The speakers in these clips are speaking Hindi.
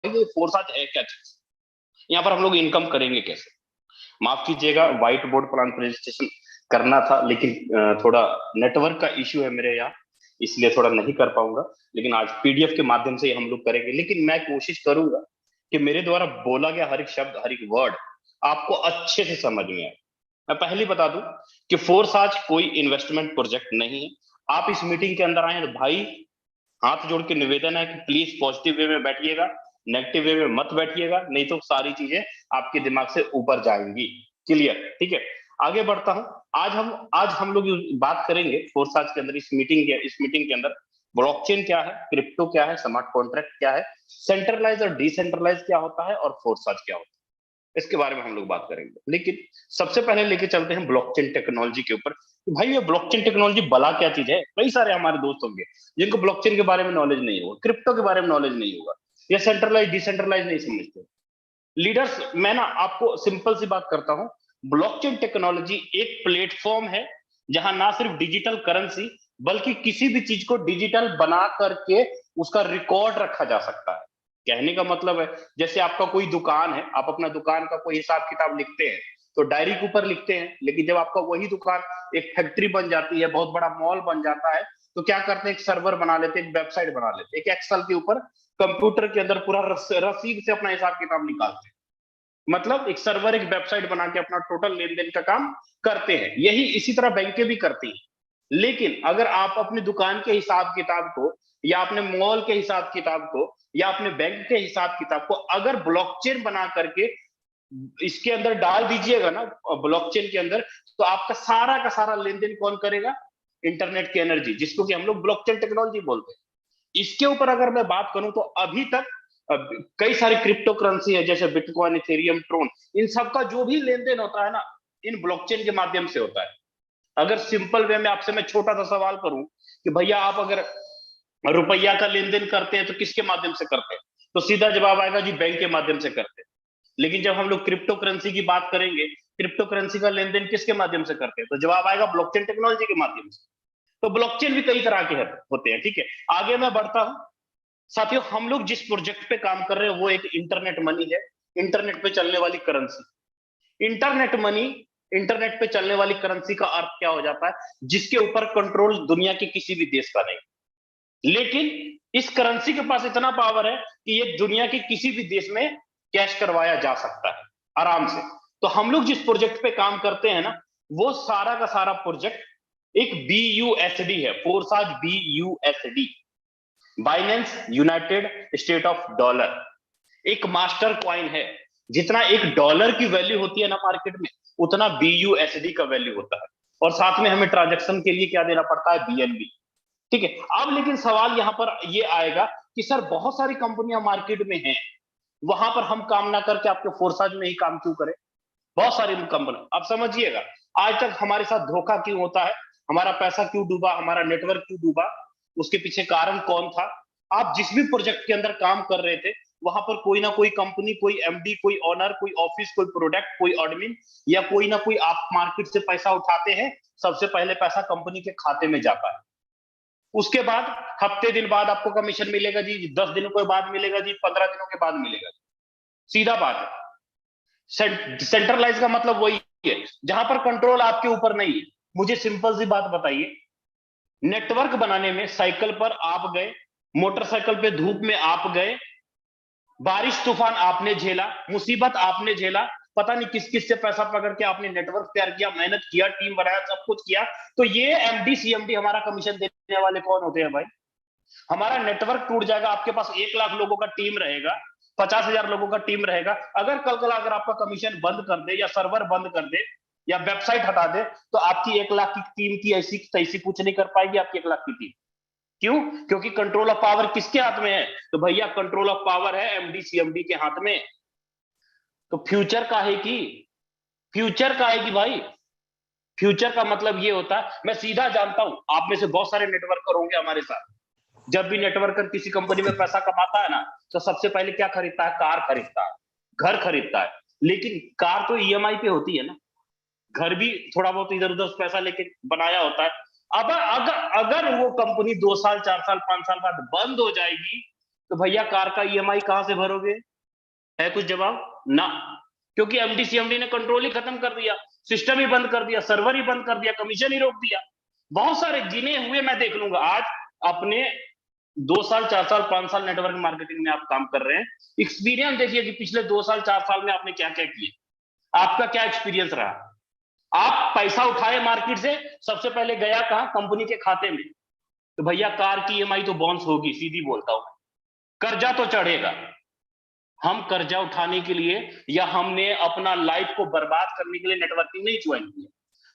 ये फोर्स आज है क्या चीज, यहाँ पर हम लोग इनकम करेंगे कैसे। माफ कीजिएगा, व्हाइट बोर्ड प्लान प्रेजेंटेशन करना था, लेकिन थोड़ा नेटवर्क का इश्यू है मेरे यहाँ, इसलिए थोड़ा नहीं कर पाऊंगा। लेकिन आज पीडीएफ के माध्यम से हम लोग करेंगे, लेकिन मैं कोशिश करूंगा कि मेरे द्वारा बोला गया हर एक शब्द, हर एक वर्ड आपको अच्छे से समझ में आए। मैं पहले बता दूं कि फोर्स आज कोई इन्वेस्टमेंट प्रोजेक्ट नहीं है। आप इस मीटिंग के अंदर आए तो भाई, हाथ जोड़ के निवेदन है कि प्लीज पॉजिटिव वे में बैठिएगा, नेगेटिव वे में मत बैठिएगा, नहीं तो सारी चीजें आपके दिमाग से ऊपर जाएंगी। क्लियर, ठीक है। आगे बढ़ता हूं। आज हम लोग बात करेंगे फोर्स आज के अंदर, इस मीटिंग के अंदर ब्लॉकचेन क्या है, क्रिप्टो क्या है, स्मार्ट कॉन्ट्रैक्ट क्या है, सेंट्रलाइज और डिसेंट्रलाइज क्या होता है, और फोर्स आज क्या होता है, इसके बारे में हम लोग बात करेंगे। लेकिन सबसे पहले लेके चलते हैं ब्लॉकचेन टेक्नोलॉजी के ऊपर। भाई ये ब्लॉकचेन टेक्नोलॉजी भला क्या चीज है। कई सारे हमारे दोस्त होंगे जिनको ब्लॉकचेन के बारे में नॉलेज नहीं होगा, क्रिप्टो के बारे में नॉलेज नहीं होगा, या सेंट्रलाइज डिसेंट्रलाइज नहीं समझते। लीडर्स, मैं ना आपको सिंपल सी बात करता हूं। ब्लॉकचेन टेक्नोलॉजी एक प्लेटफॉर्म है जहां ना सिर्फ डिजिटल करेंसी, बल्कि किसी भी चीज को डिजिटल बना करके उसका रिकॉर्ड रखा जा सकता है। कहने का मतलब है, जैसे आपका कोई दुकान है, आप अपना दुकान का कोई हिसाब किताब लिखते हैं तो डायरी के ऊपर लिखते हैं, लेकिन जब आपका वही दुकान एक फैक्ट्री बन जाती है, बहुत बड़ा मॉल बन जाता है, तो क्या करते हैं, एक सर्वर बना लेते हैं, एक वेबसाइट बना लेते हैं, एक एक्सेल के ऊपर कंप्यूटर के अंदर पूरा रसीद से अपना हिसाब किताब निकालते हैं। मतलब एक सर्वर, एक वेबसाइट बना के अपना टोटल लेन देन का काम करते हैं। यही इसी तरह बैंकें भी करती हैं। लेकिन अगर आप अपनी दुकान के हिसाब किताब को, या अपने मॉल के हिसाब किताब को, या अपने बैंक के हिसाब किताब को अगर ब्लॉकचेन बना करके इसके अंदर डाल दीजिएगा ना, ब्लॉकचेन के अंदर, तो आपका सारा का सारा लेन देन कौन करेगा, इंटरनेट की एनर्जी, जिसको कि हम लोग ब्लॉकचेन टेक्नोलॉजी बोलते हैं। इसके ऊपर अगर मैं बात करूं तो अभी तक कई सारी क्रिप्टो करेंसी है, जैसे बिटकॉइन, इथेरियम, ट्रोन, इन सबका जो भी लेन देन होता है ना, इन ब्लॉकचेन के माध्यम से होता है। अगर सिंपल वे में आपसे मैं छोटा सा सवाल करूं कि भैया आप अगर रुपया का लेन देन करते हैं तो किसके माध्यम से करते हैं, तो सीधा जवाब आएगा जी बैंक के माध्यम से करते हैं। लेकिन जब हम लोग क्रिप्टो करेंसी की बात करेंगे, क्रिप्टो करेंसी का लेन देन किसके माध्यम से करते हैं, तो जवाब आएगा ब्लॉकचेन टेक्नोलॉजी के माध्यम से। तो ब्लॉकचेन भी कई तरह के होते हैं, ठीक है। आगे मैं बढ़ता हूं। साथियों, हम लोग जिस प्रोजेक्ट पे काम कर रहे हैं वो एक इंटरनेट मनी है, इंटरनेट पे चलने वाली करेंसी। इंटरनेट मनी, इंटरनेट पे चलने वाली करेंसी का अर्थ क्या हो जाता है, जिसके ऊपर कंट्रोल दुनिया के किसी भी देश का नहीं। लेकिन इस करेंसी के पास इतना पावर है कि ये दुनिया के किसी भी देश में कैश करवाया जा सकता है आराम से। तो हम लोग जिस प्रोजेक्ट पे काम करते हैं ना, वो सारा का सारा प्रोजेक्ट एक BUSD है, Forsage BUSD, Binance United state of dollar, एक मास्टर कॉइन है। जितना एक डॉलर की वैल्यू होती है ना मार्केट में, उतना BUSD का वैल्यू होता है। और साथ में हमें ट्रांजेक्शन के लिए क्या देना पड़ता है, BNB। ठीक है। अब लेकिन सवाल यहां पर ये आएगा कि सर बहुत सारी कंपनियां मार्केट में हैं, वहां पर हम काम ना करके आपके फोर्साज में ही काम क्यों करें। बहुत सारी कंपनी, अब समझिएगा, आज तक हमारे साथ धोखा क्यों होता है, हमारा पैसा क्यों डूबा, हमारा नेटवर्क क्यों डूबा, उसके पीछे कारण कौन था। आप जिस भी प्रोजेक्ट के अंदर काम कर रहे थे, वहां पर कोई ना कोई कंपनी, कोई MD, कोई ऑनर, कोई ऑफिस, कोई प्रोडक्ट, कोई एडमिन, या कोई ना कोई आप मार्केट से पैसा उठाते हैं। सबसे पहले पैसा कंपनी के खाते में जाता है, उसके बाद हफ्ते दिन बाद आपको कमीशन मिलेगा जी, 10 दिनों के बाद मिलेगा जी, 15 दिनों के बाद मिलेगा जी। सीधा बात है। सेंट्रलाइज का मतलब वही है जहां पर कंट्रोल आपके ऊपर नहीं है। मुझे सिंपल सी बात बताइए, नेटवर्क बनाने में साइकिल पर आप गए, मोटरसाइकिल पे धूप में आप गए, बारिश तूफान आपने झेला, मुसीबत आपने झेला, पता नहीं किस किस से पैसा पकड़ के आपने नेटवर्क तैयार किया, मेहनत किया, टीम बनाया, सब कुछ किया। तो ये MD CMD हमारा कमीशन देने वाले कौन होते हैं भाई। हमारा नेटवर्क टूट जाएगा, आपके पास 1 लाख लोगों का टीम रहेगा, 50,000 लोगों का टीम रहेगा, अगर कल अगर आपका कमीशन बंद कर दे, या सर्वर बंद कर दे, या वेबसाइट हटा दे, तो आपकी 1 लाख की टीम की ऐसी तैसी कुछ नहीं कर पाएगी आपकी 1 लाख की टीम। क्यों? क्योंकि कंट्रोल ऑफ पावर किसके हाथ में है, तो भैया कंट्रोल ऑफ पावर है MD CMD के हाथ में। तो फ्यूचर का है कि, फ्यूचर का है कि भाई, फ्यूचर का मतलब ये होता है, मैं सीधा जानता हूं आप में से बहुत सारे नेटवर्कर होंगे हमारे साथ। जब भी नेटवर्कर किसी कंपनी में पैसा कमाता है ना, तो सबसे पहले क्या खरीदता है, कार खरीदता है, घर खरीदता है। लेकिन कार तो EMI पे होती है ना, घर भी थोड़ा बहुत इधर उधर पैसा लेके बनाया होता है। अब अगर अगर वो कंपनी 2 साल 4 साल 5 साल बाद बंद हो जाएगी, तो भैया कार का ईएमआई कहां से भरोगे? है कुछ जवाब ना? क्योंकि एमडी सीएमडी ने कंट्रोल ही खत्म कर दिया, सिस्टम ही बंद कर दिया, सर्वर ही बंद कर दिया, कमीशन ही रोक दिया। बहुत सारे गिने हुए मैं देख लूंगा। आज अपने 2 साल 4 साल 5 साल नेटवर्क मार्केटिंग में आप काम कर रहे हैं, एक्सपीरियंस देखिए कि पिछले 2 साल 4 साल में आपने क्या क्या किया, आपका क्या एक्सपीरियंस रहा। आप पैसा उठाए मार्केट से, सबसे पहले गया कहां? कंपनी के खाते में। तो भैया कार की ईएमआई तो बाउंस होगी, सीधी बोलता हूं। कर्जा तो चढ़ेगा। हम कर्जा उठाने के लिए या हमने अपना लाइफ को बर्बाद करने के लिए नेटवर्किंग नहीं ज्वाइन किया,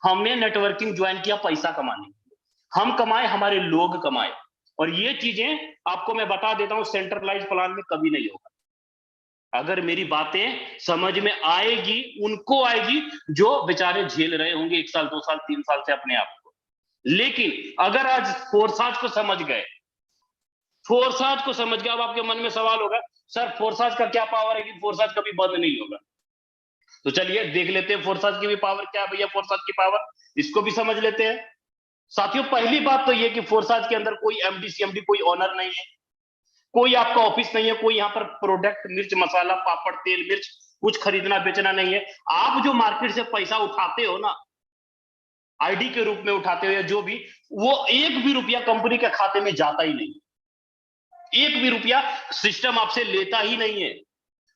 हमने नेटवर्किंग ज्वाइन किया पैसा कमाने के लिए। हम कमाए, हमारे लोग कमाए। और ये चीजें आपको मैं बता देता हूं, सेंट्रलाइज प्लान में कभी नहीं होगा। अगर मेरी बातें समझ में आएगी, उनको आएगी जो बेचारे झेल रहे होंगे 1 साल 2 साल 3 साल से अपने आप को। लेकिन अगर आज फोर्साज को समझ गए, फोर्साज को समझ गए, अब आपके मन में सवाल होगा सर फोर्साज का क्या पावर है कि फोर्साज कभी बंद नहीं होगा? तो चलिए देख लेते हैं फोर्साज की भी पावर क्या है भैया, फोर्साज की पावर इसको भी समझ लेते हैं। साथियों पहली बात तो ये कि फोर्साज के अंदर कोई एमडी सीएमडी कोई ऑनर नहीं है, कोई आपका ऑफिस नहीं है, कोई यहाँ पर प्रोडक्ट मिर्च मसाला पापड़ तेल मिर्च कुछ खरीदना बेचना नहीं है। आप जो मार्केट से पैसा उठाते हो ना, आईडी के रूप में उठाते हो या जो भी, वो एक भी रुपया कंपनी के खाते में जाता ही नहीं, एक भी रुपया सिस्टम आपसे लेता ही नहीं है।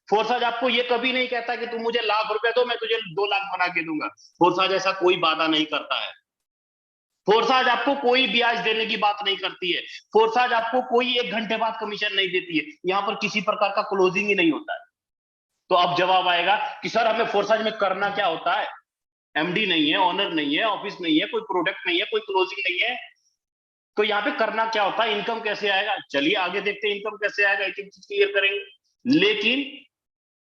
फोर्साज आपको ये कभी नहीं कहता कि तुम मुझे लाख रुपए दो मैं तुझे 2 लाख बना के दूंगा। फोर्साज ऐसा कोई वादा नहीं करता है। फोर्साज आपको कोई ब्याज देने की बात नहीं करती है। फोर्साज आपको कोई 1 घंटे बाद कमीशन नहीं देती है। यहां पर किसी प्रकार का क्लोजिंग ही नहीं होता है। तो अब जवाब आएगा कि सर हमें फोर्साज में करना क्या होता है? एमडी नहीं है, ऑनर नहीं है, ऑफिस नहीं है, कोई प्रोडक्ट नहीं है, कोई क्लोजिंग नहीं है, तो यहाँ पे करना क्या होता है, इनकम कैसे आएगा? चलिए आगे देखते हैं इनकम कैसे आएगा, एक एक चीज क्लियर करेंगे। लेकिन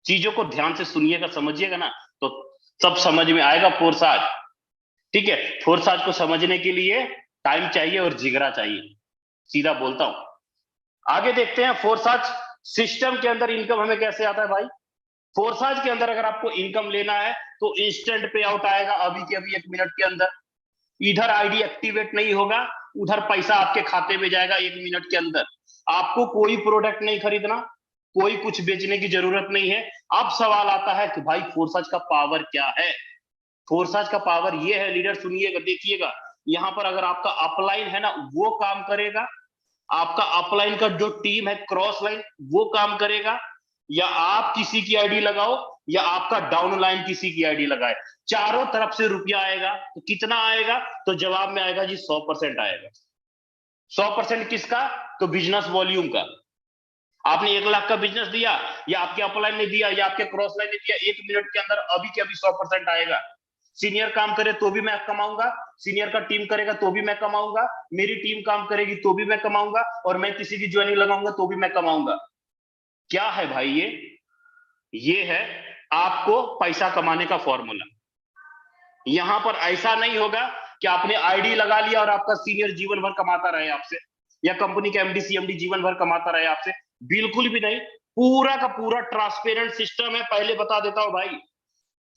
चीजों को ध्यान से सुनिएगा, समझिएगा ना, तो सब समझ में आएगा फोर्साज। ठीक है, फोर्साज को समझने के लिए टाइम चाहिए और जिगरा चाहिए, सीधा बोलता हूं। आगे देखते हैं फोर्साज सिस्टम के अंदर इनकम हमें कैसे आता है भाई। फोर्साज के अंदर अगर आपको इनकम लेना है तो इंस्टेंट पे आउट आएगा, अभी के अभी 1 मिनट के अंदर। इधर आईडी एक्टिवेट नहीं होगा, उधर पैसा आपके खाते में जाएगा 1 मिनट के अंदर। आपको कोई प्रोडक्ट नहीं खरीदना, कोई कुछ बेचने की जरूरत नहीं है। अब सवाल आता है कि भाई फोर्साज का पावर क्या है? फोर्साज का पावर ये है, लीडर सुनिएगा देखिएगा, यहां पर अगर आपका अपलाइन है ना वो काम करेगा, आपका अपलाइन का जो टीम है क्रॉस लाइन वो काम करेगा, या आप किसी की आईडी लगाओ या आपका डाउनलाइन किसी की आईडी लगाए, चारों तरफ से रुपया आएगा। तो कितना आएगा? तो जवाब में आएगा जी 100% आएगा। 100% किसका? तो बिजनेस वॉल्यूम का। आपने 1 लाख का बिजनेस दिया, या आपके अपलाइन ने दिया, या आपके क्रॉस लाइन ने दिया, 1 मिनट के अंदर अभी के अभी 100% आएगा। सीनियर काम करे तो भी मैं कमाऊंगा, सीनियर का टीम करेगा तो भी मैं कमाऊंगा, मेरी टीम काम करेगी तो भी मैं कमाऊंगा, और मैं किसी की ज्वाइनिंग लगाऊंगा तो भी मैं कमाऊंगा। क्या है भाई ये है आपको पैसा कमाने का फॉर्मूला। यहां पर ऐसा नहीं होगा कि आपने आईडी लगा लिया और आपका सीनियर जीवन भर कमाता रहे आपसे, या कंपनी का एमडी सीएमडी जीवन भर कमाता रहे आपसे, बिल्कुल भी नहीं। पूरा का पूरा ट्रांसपेरेंट सिस्टम है। पहले बता देता हूं भाई,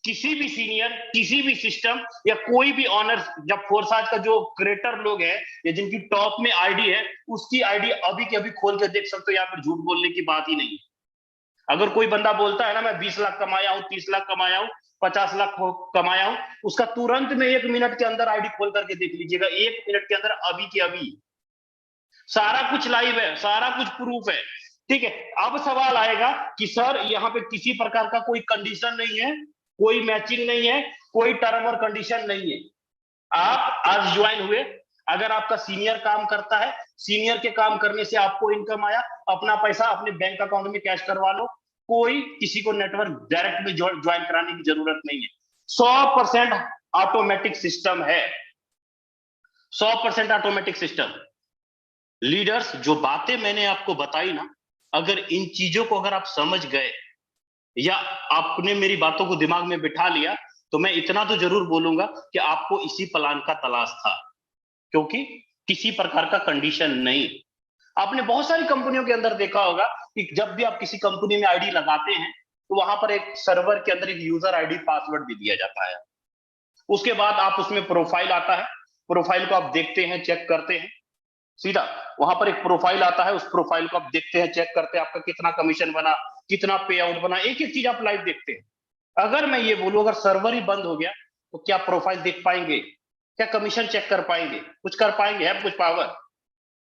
किसी भी सीनियर, किसी भी सिस्टम या कोई भी ऑनर, जब फोर्साज का जो क्रिएटर लोग है या जिनकी टॉप में आईडी है, उसकी आईडी अभी के अभी खोल के देख सकते हो। यहाँ पर झूठ बोलने की बात ही नहीं। अगर कोई बंदा बोलता है ना मैं 20 लाख कमाया हूं, 30 लाख कमाया हूं, 50 लाख कमाया हूं, उसका तुरंत में 1 मिनट के अंदर आईडी खोल करके देख लीजिएगा, 1 मिनट के अंदर अभी के अभी। सारा कुछ लाइव है, सारा कुछ प्रूफ है। ठीक है, अब सवाल आएगा कि सर यहाँ पे किसी प्रकार का कोई कंडीशन नहीं है, कोई मैचिंग नहीं है, कोई टर्म और कंडीशन नहीं है। आप आज ज्वाइन हुए, अगर आपका सीनियर काम करता है, सीनियर के काम करने से आपको इनकम आया, अपना पैसा अपने बैंक अकाउंट में कैश करवा लो। कोई किसी को नेटवर्क डायरेक्ट में ज्वाइन कराने की जरूरत नहीं है। 100% ऑटोमेटिक सिस्टम है, 100% ऑटोमेटिक सिस्टम। लीडर्स, जो बातें मैंने आपको बताई ना, अगर इन चीजों को अगर आप समझ गए या आपने मेरी बातों को दिमाग में बिठा लिया, तो मैं इतना तो जरूर बोलूंगा कि आपको इसी प्लान का तलाश था, क्योंकि किसी प्रकार का कंडीशन नहीं। आपने बहुत सारी कंपनियों के अंदर देखा होगा कि जब भी आप किसी कंपनी में आईडी लगाते हैं तो वहां पर एक सर्वर के अंदर एक यूजर आईडी पासवर्ड भी दिया जाता है। उसके बाद आप उसमें प्रोफाइल आता है, प्रोफाइल को आप देखते हैं, चेक करते हैं, सीधा वहां पर एक प्रोफाइल आता है, उस प्रोफाइल को आप देखते हैं, चेक करते हैं आपका कितना कमीशन बना, कितना पे आउट बना, एक एक चीज आप लाइव देखते हैं। अगर मैं ये बोलूं अगर सर्वर ही बंद हो गया तो क्या प्रोफाइल देख पाएंगे, क्या कमीशन चेक कर पाएंगे, कुछ कर पाएंगे, है कुछ पावर?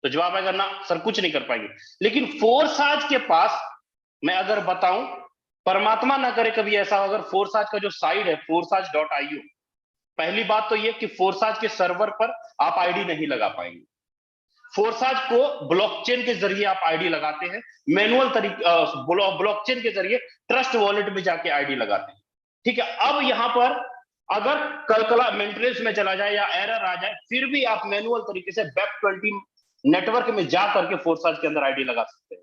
तो जवाब आएगा ना सर, कुछ नहीं कर पाएंगे। लेकिन फोर्साज के पास मैं अगर बताऊं, परमात्मा ना करे कभी ऐसा हो, अगर फोर्साज का जो साइट है forsage.io, पहली बात तो ये कि फोर्साज के सर्वर पर आप आईडी नहीं लगा पाएंगे। फोर्साज को ब्लॉकचेन के जरिए आप आईडी लगाते हैं, मैनुअल तरीके ब्लॉकचेन के जरिए ट्रस्ट वॉलेट में जाके आईडी लगाते हैं। ठीक है, अब यहां पर अगर कलकला मेंटेनेंस में चला जाए या एरर आ जाए, फिर भी आप मैनुअल तरीके से वेब20 नेटवर्क में जा करके फोर्साज के अंदर आईडी लगा सकते हैं।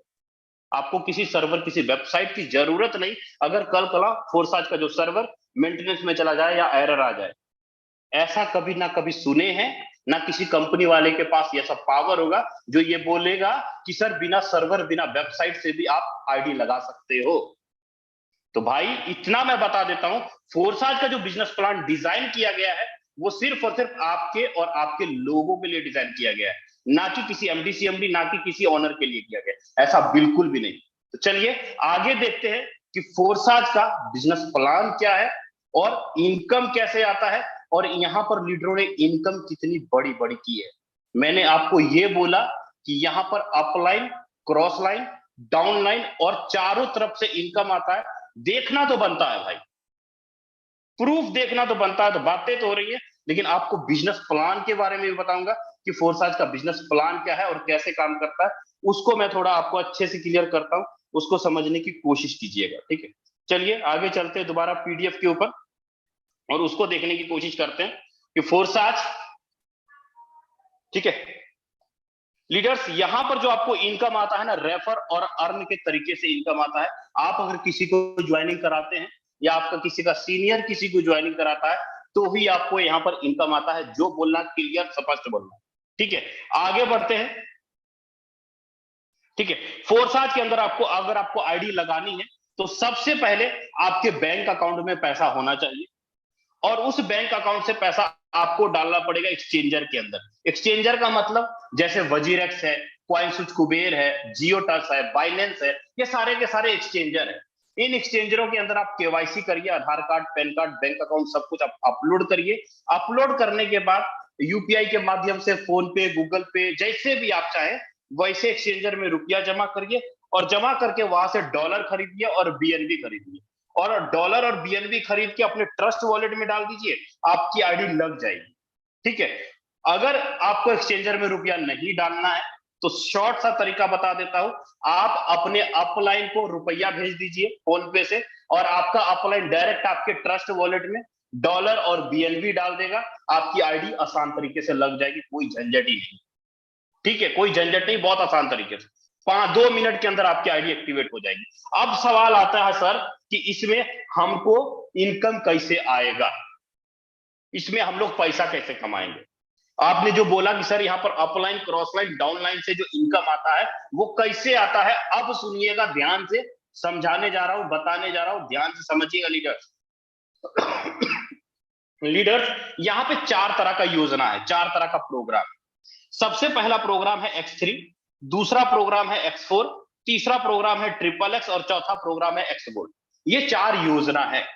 आपको किसी सर्वर, किसी वेबसाइट की जरूरत नहीं। अगर कलकला फोर्साज का जो सर्वर मेंटेनेंस में चला जाए या एरर आ जाए, ऐसा कभी ना कभी सुने हैं, ना किसी कंपनी वाले के पास ये सब पावर होगा जो ये बोलेगा कि सर बिना सर्वर, बिना वेबसाइट से भी आप आईडी लगा सकते हो। तो भाई इतना मैं बता देता हूं, फोर्साज का जो बिजनेस प्लान डिजाइन किया गया है वो सिर्फ और सिर्फ आपके और आपके लोगों के लिए डिजाइन किया गया है, ना कि किसी एमडी सीएमडी, ना कि किसी ऑनर के लिए किया गया, ऐसा बिल्कुल भी नहीं। तो चलिए आगे देखते हैं कि फोर्साज का बिजनेस प्लान क्या है और इनकम कैसे आता है, और यहां पर लीडरों ने इनकम कितनी बड़ी बड़ी की है। मैंने आपको यह बोला कि यहां पर upline, cross line, down line और चारों तरफ से इनकम आता है। देखना तो बनता है भाई, प्रूफ देखना तो बनता है। तो बातें तो हो रही है, लेकिन आपको बिजनेस प्लान के बारे में भी बताऊंगा कि फोर्साज का बिजनेस प्लान क्या है और कैसे काम करता है, उसको मैं थोड़ा आपको अच्छे से क्लियर करता हूं, उसको समझने की कोशिश कीजिएगा। ठीक है, चलिए आगे चलते हैं दोबारा पीडीएफ के ऊपर और उसको देखने की कोशिश करते हैं कि फोर्साज, ठीक है लीडर्स, यहां पर जो आपको इनकम आता है ना, रेफर और अर्न के तरीके से इनकम आता है। आप अगर किसी को ज्वाइनिंग कराते हैं या आपका किसी का सीनियर किसी को ज्वाइनिंग कराता है तो ही आपको यहां पर इनकम आता है। जो बोलना क्लियर स्पष्ट बोलना। ठीक है, आगे बढ़ते हैं। ठीक है, फोर्साज के अंदर आपको अगर आपको आईडी लगानी है तो सबसे पहले आपके बैंक अकाउंट में पैसा होना चाहिए और उस बैंक अकाउंट से पैसा आपको डालना पड़ेगा एक्सचेंजर के अंदर। एक्सचेंजर का मतलब जैसे वजीरेक्स है, कॉइनस्विच कुबेर है, जियोटस है, बाइनेंस है, ये सारे के सारे एक्सचेंजर है। इन एक्सचेंजरों के अंदर आप केवाईसी करिए, Aadhaar card, PAN card, bank account सब कुछ आप अपलोड करिए। अपलोड करने के बाद यूपीआई के माध्यम से, फोन पे, गूगल पे, जैसे भी आप चाहें वैसे एक्सचेंजर में रुपया जमा करिए और जमा करके वहां से डॉलर खरीदिए और बीएनबी खरीदिए और डॉलर और बीएनबी खरीद के अपने ट्रस्ट वॉलेट में डाल दीजिए, आपकी आईडी लग जाएगी। ठीक है, अगर आपको एक्सचेंजर में रुपया नहीं डालना है तो शॉर्ट सा तरीका बता देता हूं, आप अपने अपलाइन को रुपया भेज दीजिए फोन पे से और आपका अपलाइन डायरेक्ट आपके ट्रस्ट वॉलेट में डॉलर और बीएनबी डाल देगा। आपकी आईडी आसान तरीके से लग जाएगी, कोई झंझट ही नहीं। ठीक है, कोई झंझट नहीं, बहुत आसान तरीके से 2 मिनट के अंदर आपकी आईडी एक्टिवेट हो जाएगी। अब सवाल आता है सर कि इसमें हमको इनकम कैसे आएगा, इसमें हम लोग पैसा कैसे कमाएंगे? आपने जो बोला कि सर यहाँ पर upline, cross line, down line से जो इनकम आता है वो कैसे आता है, अब सुनिएगा ध्यान से, समझाने जा रहा हूं, बताने जा रहा हूं, ध्यान से समझिएगा लीडर्स। लीडर्स, यहाँ पे 4 तरह का योजना है, 4 तरह का प्रोग्राम। सबसे पहला प्रोग्राम है X3, दूसरा प्रोग्राम है X4, तीसरा प्रोग्राम है XXX और चौथा प्रोग्राम है X गोल्ड। ये 4 योजना है।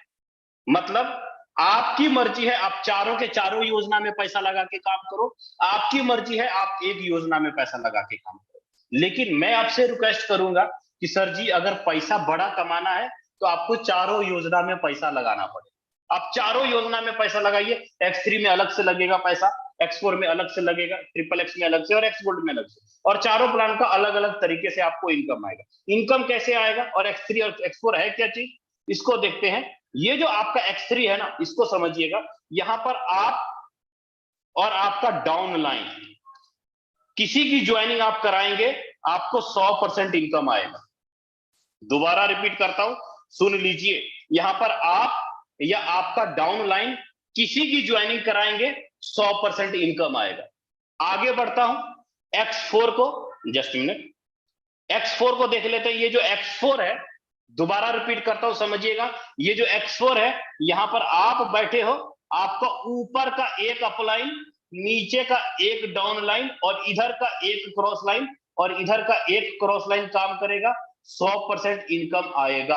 मतलब आपकी मर्जी है, आप चारों के चारों योजना में पैसा लगा के काम करो, आपकी मर्जी है आप एक योजना में पैसा लगा के काम करो। लेकिन मैं आपसे रिक्वेस्ट करूंगा कि सर जी अगर पैसा बड़ा कमाना है तो आपको चारों योजना में पैसा लगाना पड़ेगा। आप चारों योजना में पैसा लगाइए। X3 में अलग से लगेगा पैसा, X4 में अलग से लगेगा, XXX में अलग से और X गोल्ड में अलग से, और चारों प्लान का अलग अलग तरीके से आपको इनकम आएगा। इनकम कैसे आएगा और X3 और X4 है क्या चीज, इसको देखते हैं। ये जो आपका X3 है ना, इसको समझिएगा, यहां पर आप और आपका डाउन लाइन किसी की ज्वाइनिंग आप कराएंगे आपको 100% इनकम आएगा। दोबारा रिपीट करता हूं, सुन लीजिए, यहां पर आप या आपका डाउन लाइन किसी की ज्वाइनिंग कराएंगे 100% इनकम आएगा। आगे बढ़ता हूं X4 को, जस्ट मिनट, X4 को देख लेते हैं। ये जो X4 है, दोबारा रिपीट करता हूं समझिएगा, ये जो X4 है, यहां पर आप बैठे हो, आपका ऊपर का एक अपलाइन नीचे का एक डाउन लाइन और इधर का एक क्रॉस लाइन और इधर का एक क्रॉस लाइन काम करेगा, 100% इनकम आएगा।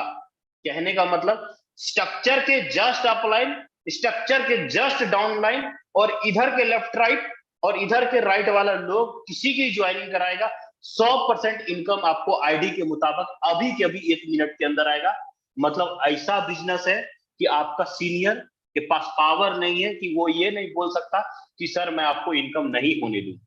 कहने का मतलब स्ट्रक्चर के जस्ट अप लाइन, स्ट्रक्चर के जस्ट डाउन लाइन और इधर के लेफ्ट राइट और इधर के राइट वाला लोग किसी की ज्वाइनिंग कराएगा, 100% इनकम आपको आईडी के मुताबिक अभी के अभी 1 मिनट के अंदर आएगा। मतलब ऐसा बिजनेस है कि आपका सीनियर के पास पावर नहीं है कि वो ये नहीं बोल सकता कि सर मैं आपको इनकम नहीं होने दूं।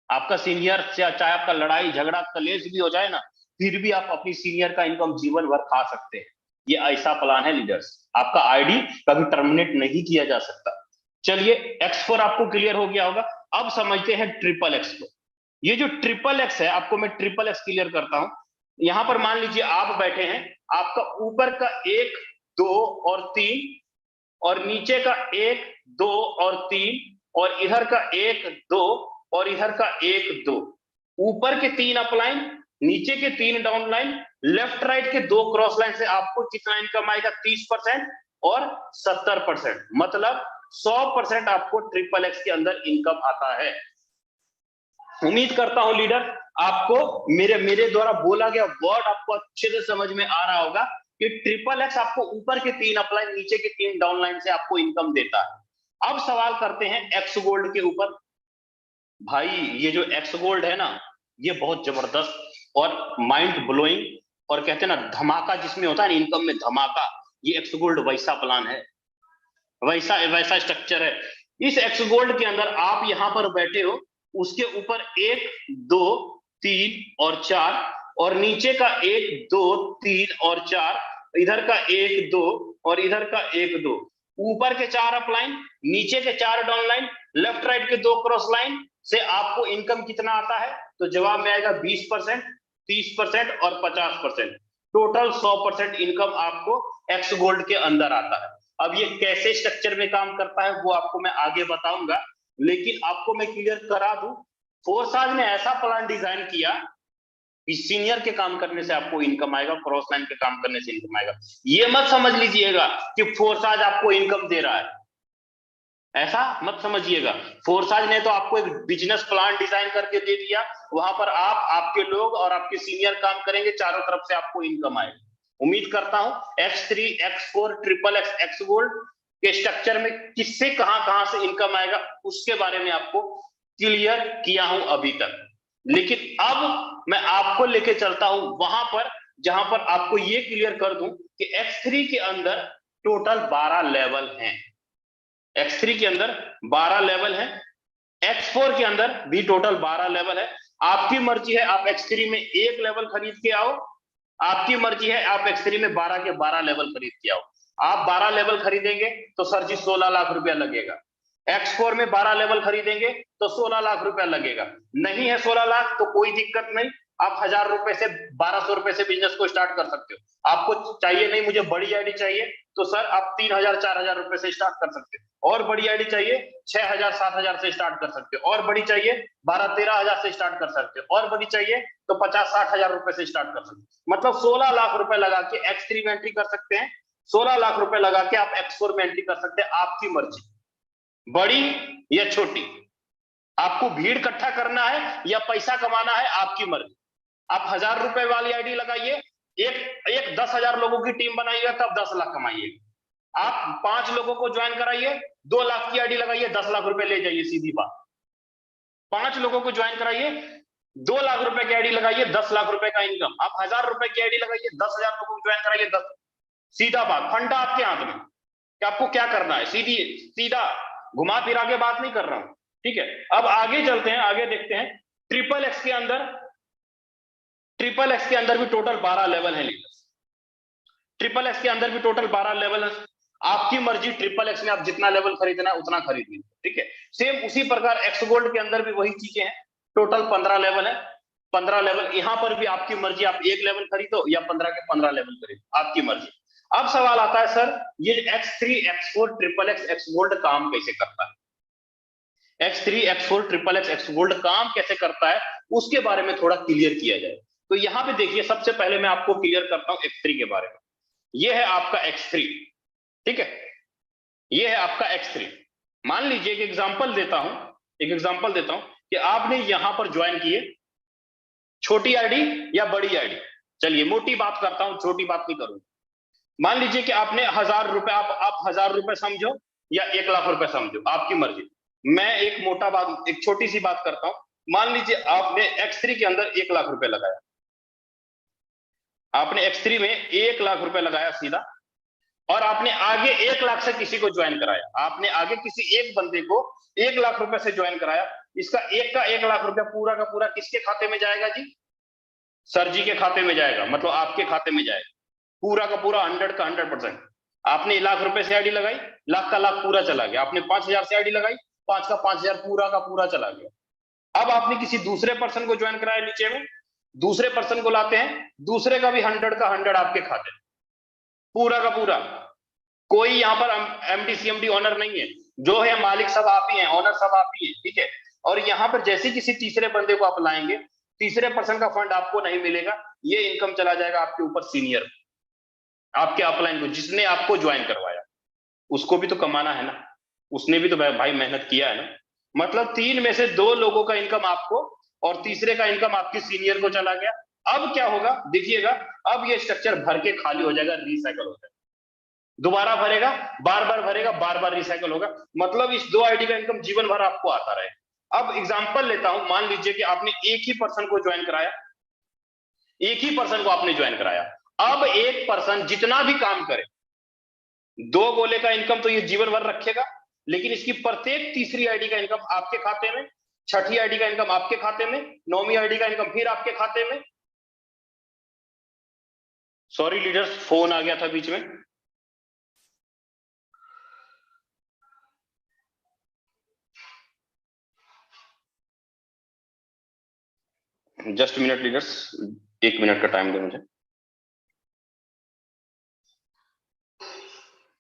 आपका सीनियर से चाहे आपका लड़ाई झगड़ा कलेश भी हो जाए ना, फिर भी आप अपनी सीनियर का इनकम जीवन भर खा सकते हैं। ये ऐसा प्लान है लीडर्स, आपका आईडी कभी टर्मिनेट नहीं किया जा सकता। चलिए X4 आपको क्लियर हो गया होगा। अब समझते हैं ट्रिपल एक्स को। ये जो ट्रिपल एक्स है, आपको मैं ट्रिपल एक्स क्लियर करता हूं। यहां पर मान लीजिए आप बैठे हैं, आपका ऊपर का 1 2 और 3 और नीचे का 1 2 और 3 और इधर का 1 2 और इधर का 1 2, ऊपर के 3 अपलाइन, नीचे के 3 डाउन लाइन, लेफ्ट राइट के 2 क्रॉस लाइन से आपको कितना इनकम आएगा, 30% और 70%, मतलब 100% आपको ट्रिपल एक्स के अंदर इनकम आता है। उम्मीद करता हूं लीडर आपको मेरे द्वारा बोला गया वर्ड आपको अच्छे से समझ में आ रहा होगा कि ट्रिपल एक्स आपको ऊपर के 3 अपलाइन नीचे के 3 डाउन लाइन से आपको इनकम देता है। अब सवाल करते हैं एक्स गोल्ड के ऊपर। भाई ये जो एक्स गोल्ड है ना, ये बहुत जबरदस्त और माइंड ब्लोइंग और कहते हैं ना धमाका जिसमें होता है ना इनकम में धमाका, ये एक्स गोल्ड वैसा प्लान है, वैसा स्ट्रक्चर है। इस एक्स गोल्ड के अंदर आप यहां पर बैठे हो, उसके ऊपर 1 2 3 और 4 और नीचे का 1 2 3 और 4, इधर का 1 2 और इधर का 1 2, ऊपर के 4 अपलाइन, नीचे के 4 डाउन लाइन, लेफ्ट राइट के 2 क्रॉस लाइन से आपको इनकम कितना आता है, तो जवाब में आएगा 20%, 30% और 50%, टोटल 100% इनकम आपको एक्स गोल्ड के अंदर आता है। अब ये कैसे स्ट्रक्चर में काम करता है वो आपको मैं आगे बताऊंगा, लेकिन आपको मैं क्लियर करा दूं, फोर्साज ने ऐसा प्लान डिजाइन किया कि सीनियर के काम करने से आपको इनकम आएगा, क्रॉस लाइन के काम करने से इनकम आएगा। ये मत समझ लीजिएगा कि फोर्साज आपको इनकम दे रहा है, ऐसा मत समझिएगा। फोर्साज ने तो आपको एक बिजनेस प्लान डिजाइन करके दे दिया, वहां पर आप, आपके लोग और आपके सीनियर काम करेंगे, चारों तरफ से आपको इनकम आएगी। उम्मीद करता हूं X3 X4 triple x x gold के स्ट्रक्चर में किससे कहां से इनकम आएगा उसके बारे में आपको क्लियर किया हूं अभी तक। लेकिन अब मैं आपको लेके चलता हूं वहां पर जहां पर आपको ये क्लियर कर दूं कि X3 के अंदर टोटल 12 लेवल हैं। X3 के अंदर 12 लेवल है, X4 के अंदर भी टोटल 12 लेवल है। आपकी मर्जी है आप X3 में 1 लेवल खरीद के आओ, आपकी मर्जी है आप X3 में 12 के 12 लेवल खरीद के आओ। आप 12 लेवल खरीदेंगे तो सर जी 16 लाख रुपया लगेगा, X4 में 12 लेवल खरीदेंगे तो 16 लाख रुपया लगेगा। नहीं है 16 लाख तो कोई दिक्कत नहीं, आप 1000 रुपए से 1200 रुपए से बिजनेस को स्टार्ट कर सकते हो। आपको चाहिए नहीं मुझे बड़ी आईडी चाहिए तो सर आप 3000 4000 रुपए से स्टार्ट कर सकते हो, और बड़ी आईडी चाहिए 6000 7000 से स्टार्ट कर सकते हो, और बड़ी चाहिए 12 13 हजार से स्टार्ट कर सकते हो, और बड़ी चाहिए तो 50 60 हजार रुपए से स्टार्ट कर सकते हो। मतलब 16 लाख रुपए लगा के X3 में एंट्री कर सकते हैं, 16 लाख रुपए लगा के आप X4 में एंट्री कर सकते हैं। आपकी मर्जी, बड़ी या छोटी, आपको भीड़ इकट्ठा करना है या पैसा कमाना है, आपकी मर्जी। आप 1000 रुपए वाली आईडी लगाइए, एक 10,000 लोगों की टीम बनाइएगा तब 10 लाख कमाइएगा। आप 5 लोगों को ज्वाइन कराइए, 2 लाख की आईडी लगाइए, 10 लाख रुपए ले जाइए, सीधी बात। 5 लोगों को ज्वाइन कराइए, 2 लाख रुपए की आईडी लगाइए, 10 लाख रुपए का इनकम। आप 1000 रुपए की आईडी लगाइए, 10,000 लोगों को ज्वाइन कराइए, 10, सीधा बात, फंडा आपके हाथ में कि आपको क्या करना है, सीधा घुमा फिरा के बात नहीं कर रहा हूं, ठीक है। अब आगे चलते हैं, आगे देखते हैं ट्रिपल एक्स के अंदर भी टोटल 12 लेवल है लीडर्स। ट्रिपल एक्स के अंदर भी टोटल 12 लेवल है। आपकी मर्जी, ट्रिपल एक्स में आप जितना लेवल खरीदना है उतना खरीद लीजिए, ठीक है। सेम उसी प्रकार एक्स गोल्ड के अंदर भी वही चीजें हैं, टोटल 15 लेवल है। 15 लेवल, यहां पर भी आपकी मर्जी, आप 1 लेवल खरीदो या 15 के 15 लेवल खरीदो, आपकी मर्जी। अब सवाल आता है सर ये X3 X4 triple x x gold काम कैसे करता है, X3 X4 triple x x gold काम कैसे करता है उसके बारे में थोड़ा क्लियर किया जाए। तो यहां पे देखिए, सबसे पहले मैं आपको क्लियर करता हूं X3 के बारे में। ये है आपका X3, ठीक है, ये है आपका X3। मान लीजिए एक एग्जांपल देता हूं कि आपने यहां पर ज्वाइन किए, छोटी आईडी या बड़ी आईडी, चलिए मोटी बात करता हूं, छोटी बात नहीं करूंगा। मान लीजिए कि आपने 1,000 रुपए, आप 1,000 रुपए समझो या 1,00,000 रुपए समझो, आपकी मर्जी। मैं एक छोटी सी बात करता हूं। मान लीजिए आपने X3 के अंदर 1,00,000 रुपए लगाया, आपने X3 में 1,00,000 रुपए लगाया सीधा, और आपने आगे 1,00,000 से किसी को ज्वाइन कराया, आपने आगे किसी एक बंदे को 1,00,000 रुपए से ज्वाइन कराया। इसका एक का 1,00,000 रुपया पूरा का पूरा किसके खाते में जाएगा जी? सर जी के खाते में जाएगा, मतलब आपके खाते में जाएगा पूरा का पूरा, 100 का 100%। आपने 1,00,000 रुपए से आईडी लगाई, लाख का लाख पूरा चला गया। आपने 5,000 से आईडी लगाई, 5 का 5,000 पूरा का पूरा चला गया। अब आपने किसी दूसरे पर्सन को ज्वाइन कराया नीचे में, दूसरे पर्सन को लाते हैं, दूसरे का भी 100 का 100 आपके खाते में, पूरा का पूरा। कोई यहाँ पर एमडी सीएमडी ऑनर नहीं है, जो है मालिक सब आप ही हैं, ऑनर सब आप ही हैं, ठीक है। और यहाँ पर जैसे किसी तीसरे बंदे को आप लाएंगे, तीसरे पर्सन का फंड आपको नहीं मिलेगा, ये इनकम चला जाएगा आपके ऊपर सीनियर, आपके अपलाइन को, जिसने आपको ज्वाइन करवाया। उसको भी तो कमाना है ना, उसने भी तो भाई मेहनत किया है ना। मतलब 3 में से 2 लोगों का इनकम आपको और तीसरे का इनकम आपके सीनियर को चला गया। अब क्या होगा देखिएगा, अब ये स्ट्रक्चर भर के खाली हो जाएगा, रिसाइकल हो जाएगा, दोबारा भरेगा, बार बार भरेगा, बार बार रिसाइकल होगा। मतलब इस 2 आईडी का इनकम जीवन भर आपको आता रहे। अब एग्जांपल लेता हूं, मान लीजिए कि आपने एक ही पर्सन को ज्वाइन कराया, एक ही पर्सन को आपने ज्वाइन कराया। अब एक पर्सन जितना भी काम करे, 2 गोले का इनकम तो ये जीवन भर रखेगा, लेकिन इसकी प्रत्येक तीसरी आईडी का इनकम आपके खाते में, छठी आईडी का इनकम आपके खाते में, 9वीं आईडी का इनकम फिर आपके खाते में। सॉरी लीडर्स, फोन आ गया था बीच में। जस्ट मिनट लीडर्स, 1 मिनट का टाइम दे मुझे।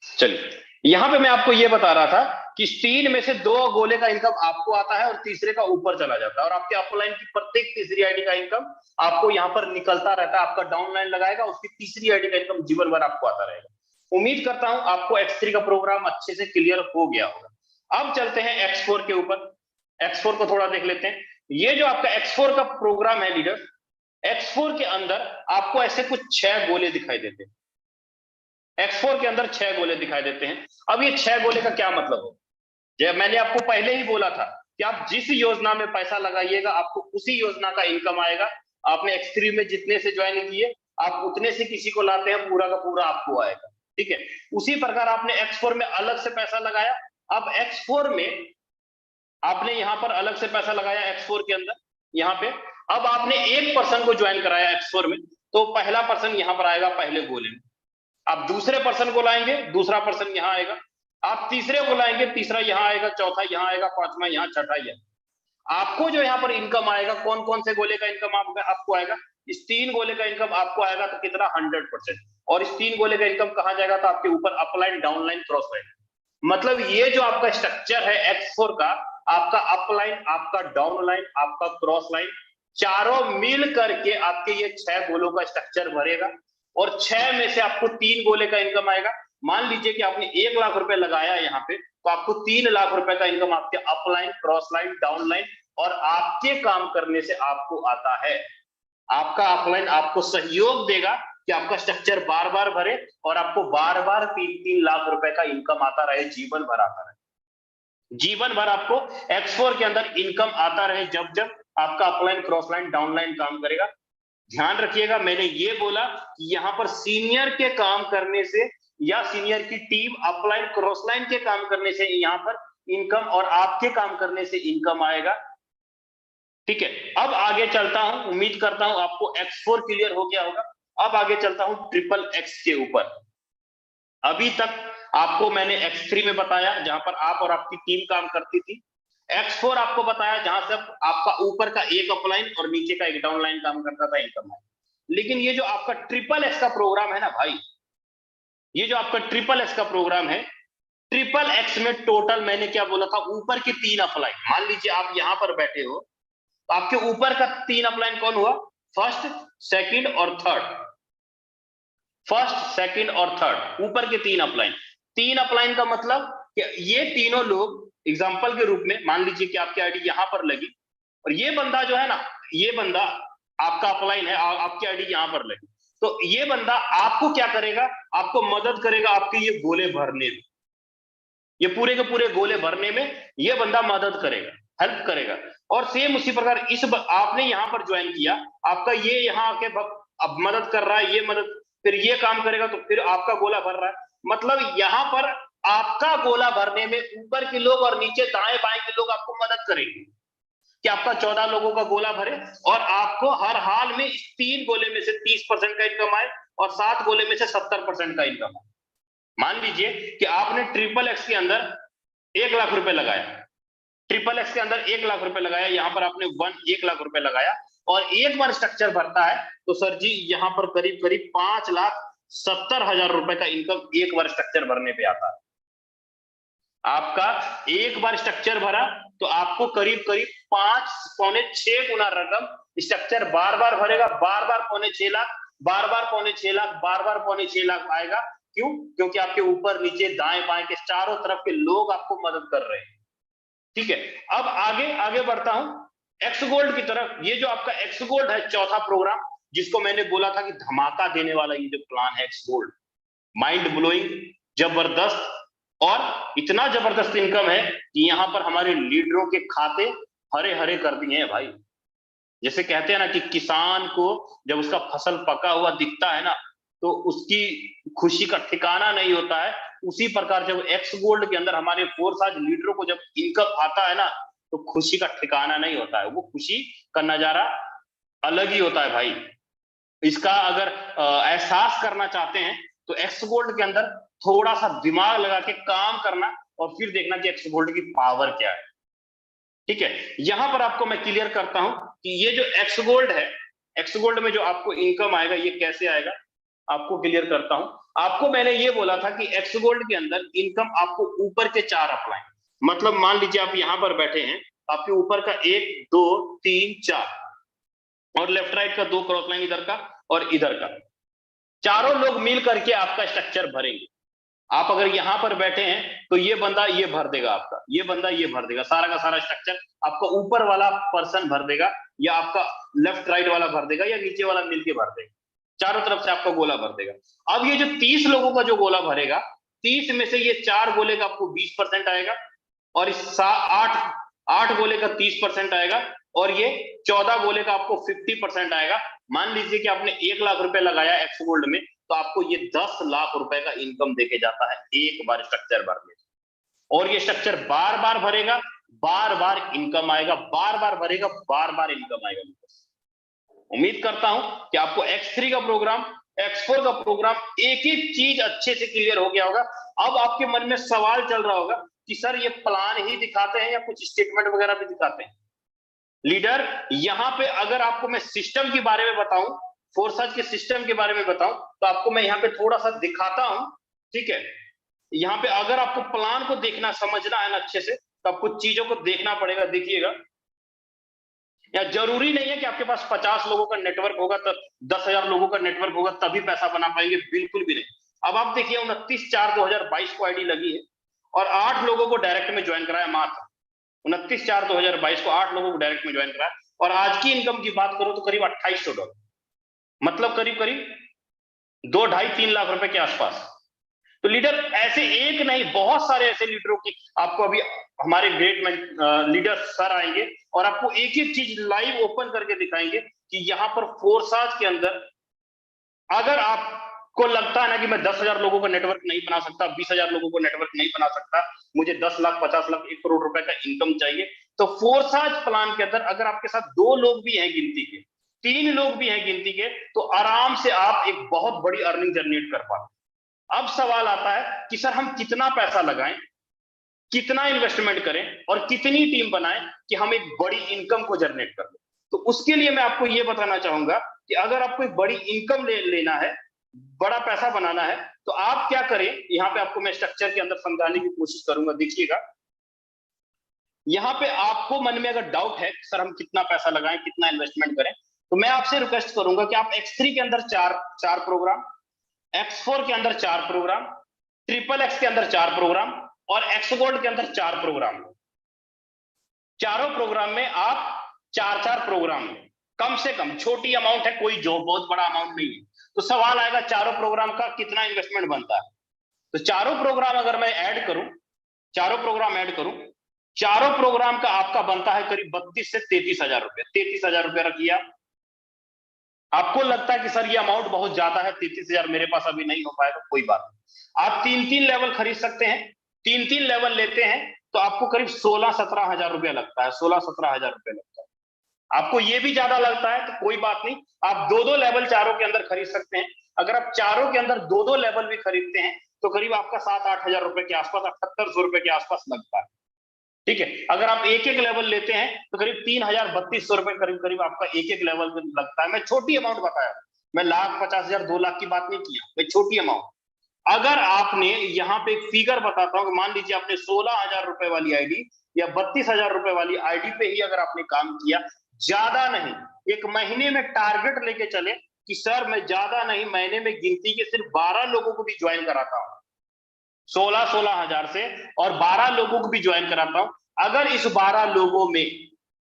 चलिए, यहां पे मैं आपको ये बता रहा था कि 3 में से 2 गोले का इनकम आपको आता है और तीसरे का ऊपर चला जाता है, और आपके अपलाइन की प्रत्येक तीसरी आईडी का इनकम आपको यहां पर निकलता रहता है। आपका डाउनलाइन लगाएगा, उसकी तीसरी आईडी का इनकम जीवन भर आपको आता रहेगा। उम्मीद करता हूं आपको X3 का प्रोग्राम अच्छे से क्लियर हो गया होगा। अब चलते हैं X4 के ऊपर, X4 को थोड़ा देख लेते हैं। ये जो आपका X4 का प्रोग्राम है लीडर, X4 के अंदर आपको ऐसे कुछ 6 गोले दिखाई देते हैं। X4 के अंदर 6 गोले दिखाई देते हैं। अब ये 6 गोले का क्या मतलब हो, जब मैंने आपको पहले ही बोला था कि आप जिस योजना में पैसा लगाइएगा आपको उसी योजना का इनकम आएगा। आपने X3 में जितने से ज्वाइन किए, आप उतने से किसी को लाते हैं, पूरा का पूरा आपको आएगा, ठीक है। उसी प्रकार आपने X4 में अलग से पैसा लगाया, अब X4 में आपने यहां पर अलग से पैसा लगाया X4 के अंदर, यहाँ पे। अब आपने एक पर्सन को ज्वाइन कराया X4 में, तो पहला पर्सन यहां पर आएगा पहले गोले में। आप दूसरे पर्सन को लाएंगे, दूसरा पर्सन यहां आएगा। आप तीसरे को लाएंगे, तीसरा यहां आएगा, चौथा यहां आएगा, पांचवा यहां, छठा यहां। आपको जो यहाँ पर इनकम आएगा, कौन कौन से गोले का इनकम आपको आएगा? इस 3 गोले का इनकम आपको आएगा, तो कितना? 100%। और इस 3 गोले का इनकम कहां जाएगा? तो आपके ऊपर अपलाइन, डाउनलाइन, क्रॉस लाइन। मतलब ये जो आपका स्ट्रक्चर है X4 का, आपका अपलाइन, आपका डाउनलाइन, आपका क्रॉस लाइन, चारों मिल करके आपके ये 6 गोलों का स्ट्रक्चर भरेगा। और 6 में से आपको 3 गोले का इनकम आएगा। मान लीजिए कि आपने 1,00,000 रुपए लगाया यहाँ पे, तो आपको 3,00,000 रुपए का इनकम आपके अपलाइन, क्रॉस लाइन, डाउनलाइन और आपके काम करने से आपको आता है। आपका अपलाइन आपको सहयोग देगा कि आपका स्ट्रक्चर बार बार भरे और आपको बार बार 3-3 लाख रुपए का इनकम आता रहे, जीवन भर आता रहे। जीवन भर आपको X4 के अंदर इनकम आता रहे, जब जब आपका अपलाइन, क्रॉस लाइन, डाउनलाइन काम करेगा। ध्यान रखिएगा, मैंने ये बोला कि यहाँ पर सीनियर के काम करने से या सीनियर की टीम अपलाइन, क्रॉस लाइन के काम करने से यहाँ पर इनकम, और आपके काम करने से इनकम आएगा, ठीक है। अब आगे चलता हूं, उम्मीद करता हूं आपको X4 क्लियर हो गया होगा। अब आगे चलता हूं XXX के ऊपर। अभी तक आपको मैंने X3 में बताया, जहां पर आप और आपकी टीम काम करती थी। X4 आपको बताया, जहां से आपका ऊपर का एक अपलाइन और नीचे का एक डाउनलाइन काम करता था, इनकम है। लेकिन ये जो आपका XXX का प्रोग्राम है ना भाई, ये जो आपका XXX का प्रोग्राम है, XXX में टोटल मैंने क्या बोला था, ऊपर के 3 अपलाइन। मान लीजिए आप यहां पर बैठे हो, तो आपके ऊपर का 3 अपलाइन कौन हुआ? फर्स्ट, सेकंड और थर्ड। फर्स्ट, सेकंड और थर्ड, ऊपर के 3 अपलाइन। 3 अपलाइन का मतलब कि ये तीनों लोग एग्जाम्पल के रूप में मान लीजिए कि आपकी आईडी यहां पर लगी और ये बंदा जो है ना, ये बंदा आपका अपलाइन है, आपकी आईडी यहां पर लगी, तो ये बंदा आपको क्या करेगा, आपको मदद करेगा आपके ये गोले भरने में, ये पूरे के पूरे गोले भरने में ये बंदा मदद करेगा, हेल्प करेगा। और सेम उसी प्रकार आपने यहां पर ज्वाइन किया, आपका ये यहां आके अब मदद कर रहा है, ये मदद, फिर ये काम करेगा तो फिर आपका गोला भर रहा है। मतलब यहां पर आपका गोला भरने में ऊपर के लोग और नीचे दाएं बाएं के लोग आपको मदद करेंगे कि आपका 14 लोगों का गोला भरे और आपको हर हाल में इस 3 गोले में से 30% का इनकम आए और 7 गोले में से 70% का इनकम आए। मान लीजिए कि आपने ट्रिपल एक्स के अंदर 1 लाख रुपए लगाया, ट्रिपल एक्स के अंदर 1 लाख रुपए लगाया, यहां पर आपने 1 लाख रुपए लगाया और एक बार स्ट्रक्चर भरता है तो सर जी यहां पर करीब करीब 5,70,000 रुपए का इनकम एक बार स्ट्रक्चर भरने पे आता है। आपका एक बार स्ट्रक्चर भरा तो आपको करीब करीब 5.6 गुना रकम स्ट्रक्चर बार बार भरेगा, बार बार 5.6 लाख, बार बार 5.6 लाख, बार बार 5.6 लाख आएगा। क्यों? क्योंकि आपके ऊपर नीचे दाएं बाएं के चारों तरफ के लोग आपको मदद कर रहे हैं। ठीक है, अब आगे आगे बढ़ता हूं एक्स गोल्ड की तरफ। ये जो आपका एक्स गोल्ड है चौथा प्रोग्राम, जिसको मैंने बोला था कि धमाका देने वाला ये जो प्लान है एक्स गोल्ड, माइंड ब्लोइंग, जबरदस्त, और इतना जबरदस्त इनकम है कि यहां पर हमारे लीडरों के खाते हरे हरे कर दिए हैं भाई। जैसे कहते हैं ना कि किसान को जब उसका फसल पका हुआ दिखता है ना तो उसकी खुशी का ठिकाना नहीं होता है, उसी प्रकार जब एक्स गोल्ड के अंदर हमारे फोर्स लीडरों को जब इनकम आता है ना तो खुशी का ठिकाना नहीं होता है, वो खुशी का नजारा अलग ही होता है भाई। इसका अगर एहसास करना चाहते हैं तो एक्स गोल्ड के अंदर थोड़ा सा दिमाग लगा के काम करना और फिर देखना कि एक्स गोल्ड की पावर क्या है। ठीक है, यहां पर आपको मैं क्लियर करता हूं कि ये जो एक्स गोल्ड है, एक्स गोल्ड में जो आपको इनकम आएगा ये कैसे आएगा, आपको क्लियर करता हूं। आपको मैंने ये बोला था कि एक्स गोल्ड के अंदर इनकम आपको ऊपर के 4 अप्लाई, मतलब मान लीजिए आप यहां पर बैठे हैं, आपके ऊपर का 1 2 3 4 और लेफ्ट राइट का 2 क्रॉस लाइन इधर का और इधर का, चारों लोग मिल करके आपका स्ट्रक्चर भरेंगे। आप अगर यहां पर बैठे हैं तो ये बंदा ये भर देगा आपका, ये बंदा ये भर देगा, सारा का सारा स्ट्रक्चर आपका ऊपर वाला पर्सन भर देगा या आपका लेफ्ट राइट वाला भर देगा या नीचे वाला मिलके भर देगा, चारों तरफ से आपका गोला भर देगा। अब ये जो 30 लोगों का जो गोला भरेगा, 30 में से ये 4 गोले का आपको 20% आएगा और इस 8 गोले का 30% आएगा और ये 14 गोले का आपको 50% आएगा। मान लीजिए कि आपने 1 लाख रुपए लगाया एक्स गोल्ड में तो आपको ये 10 लाख रुपए का इनकम देके जाता है एक बार स्ट्रक्चर भरने, और ये स्ट्रक्चर बार बार भरेगा, बार बार इनकम आएगा, बार बार भरेगा, बार बार इनकम आएगा। उम्मीद करता हूं कि आपको X3 का प्रोग्राम, X4 का प्रोग्राम एक एक चीज अच्छे से क्लियर हो गया होगा। अब आपके मन में सवाल चल रहा होगा कि सर ये प्लान ही दिखाते हैं या कुछ स्टेटमेंट वगैरह भी दिखाते हैं। लीडर यहां पे अगर आपको मैं सिस्टम के बारे में बताऊं, फोर्सेज के सिस्टम के बारे में बताऊं तो आपको मैं यहाँ पे थोड़ा सा दिखाता हूं। ठीक है, यहाँ पे अगर आपको प्लान को देखना समझना है ना अच्छे से तो आपको चीजों को देखना पड़ेगा। देखिएगा, या जरूरी नहीं है कि आपके पास 50 लोगों का नेटवर्क होगा तो 10,000 लोगों का नेटवर्क होगा तभी पैसा बना पाएंगे, बिल्कुल भी नहीं। अब आप देखिए 29/4/2022 को आईडी लगी है और 8 लोगों को डायरेक्ट में ज्वाइन कराया, मात्र 29/4/2022 को 8 लोगों को डायरेक्ट में ज्वाइन कराया और आज की इनकम की बात करो तो करीब $2800, मतलब करीब करीब 2-2.5-3 लाख रुपए के आसपास। तो लीडर ऐसे एक नहीं, बहुत सारे ऐसे लीडरों की आपको अभी हमारे ग्रेट लीडर सर आएंगे और आपको एक एक चीज लाइव ओपन करके दिखाएंगे कि यहाँ पर फोर्साज के अंदर अगर आपको लगता है ना कि मैं 10,000 लोगों का नेटवर्क नहीं बना सकता, 20,000 लोगों को नेटवर्क नहीं बना सकता, मुझे 10 लाख 50 लाख 1 करोड़ रुपए का इनकम चाहिए, तो फोर्साज प्लान के अंदर अगर आपके साथ 2 लोग भी हैं गिनती के, 3 लोग भी हैं गिनती के, तो आराम से आप एक बहुत बड़ी अर्निंग जनरेट कर पाते। अब सवाल आता है कि सर हम कितना पैसा लगाएं, कितना इन्वेस्टमेंट करें और कितनी टीम बनाएं कि हम एक बड़ी इनकम को जनरेट कर लें। तो उसके लिए मैं आपको यह बताना चाहूंगा कि अगर आपको एक बड़ी इनकम लेना है, बड़ा पैसा बनाना है, तो आप क्या करें। यहां पे आपको मैं स्ट्रक्चर के अंदर समझाने की कोशिश करूंगा। देखिएगा, यहां पे आपको मन में अगर डाउट है सर हम कितना पैसा लगाएं, कितना इन्वेस्टमेंट करें, तो मैं आपसे रिक्वेस्ट करूंगा कि आप X3 के अंदर चार प्रोग्राम, X4 के अंदर 4 प्रोग्राम, ट्रिपल एक्स के अंदर 4 प्रोग्राम और एक्स गोल्ड के अंदर 4 प्रोग्राम, चारों प्रोग्राम में आप 4-4 प्रोग्राम में कम से कम, छोटी अमाउंट है, कोई जो बहुत बड़ा अमाउंट नहीं है। तो सवाल आएगा चारों प्रोग्राम का कितना इन्वेस्टमेंट बनता है। तो चारों प्रोग्राम अगर मैं ऐड करूं, चारों प्रोग्राम ऐड करूं, चारों प्रोग्राम का आपका बनता है करीब 32 से 33,000 रुपए। 33,000 रुपए रखिए। आपको लगता है कि सर ये अमाउंट बहुत ज्यादा है, 33,000 मेरे पास अभी नहीं हो पाएगा, कोई बात नहीं। आप 3-3 लेवल खरीद सकते हैं। 3-3 लेवल लेते हैं तो आपको करीब 16-17 हजार रुपया लगता है। 16-17 हजार रुपया लगता है। आपको ये भी ज्यादा लगता है तो कोई बात नहीं, आप 2-2 लेवल चारों के अंदर खरीद सकते हैं। अगर आप चारों के अंदर 2-2 लेवल भी खरीदते हैं तो करीब आपका 7-8 हजार रुपए के आसपास, 7800 रुपए के आसपास लगता है। ठीक है। अगर आप एक एक लेवल लेते हैं तो करीब 3,000-3,200 रुपए करीब करीब आपका एक एक लेवल लगता है। मैं छोटी अमाउंट बताया, मैं 1,50,000 2 लाख की बात नहीं किया, मैं छोटी अमाउंट। अगर आपने यहाँ पे एक फिगर बताता हूँ, मान लीजिए आपने 16,000 रुपए वाली आईडी या 32,000 रुपए वाली आईडी पे ही अगर आपने काम किया, ज्यादा नहीं, एक महीने में टारगेट लेके चले कि सर मैं ज्यादा नहीं, महीने में गिनती के सिर्फ 12 लोगों को भी ज्वाइन कराता हूँ, 16-16 हजार से, और 12 लोगों को भी ज्वाइन कराता हूं। अगर इस 12 लोगों में,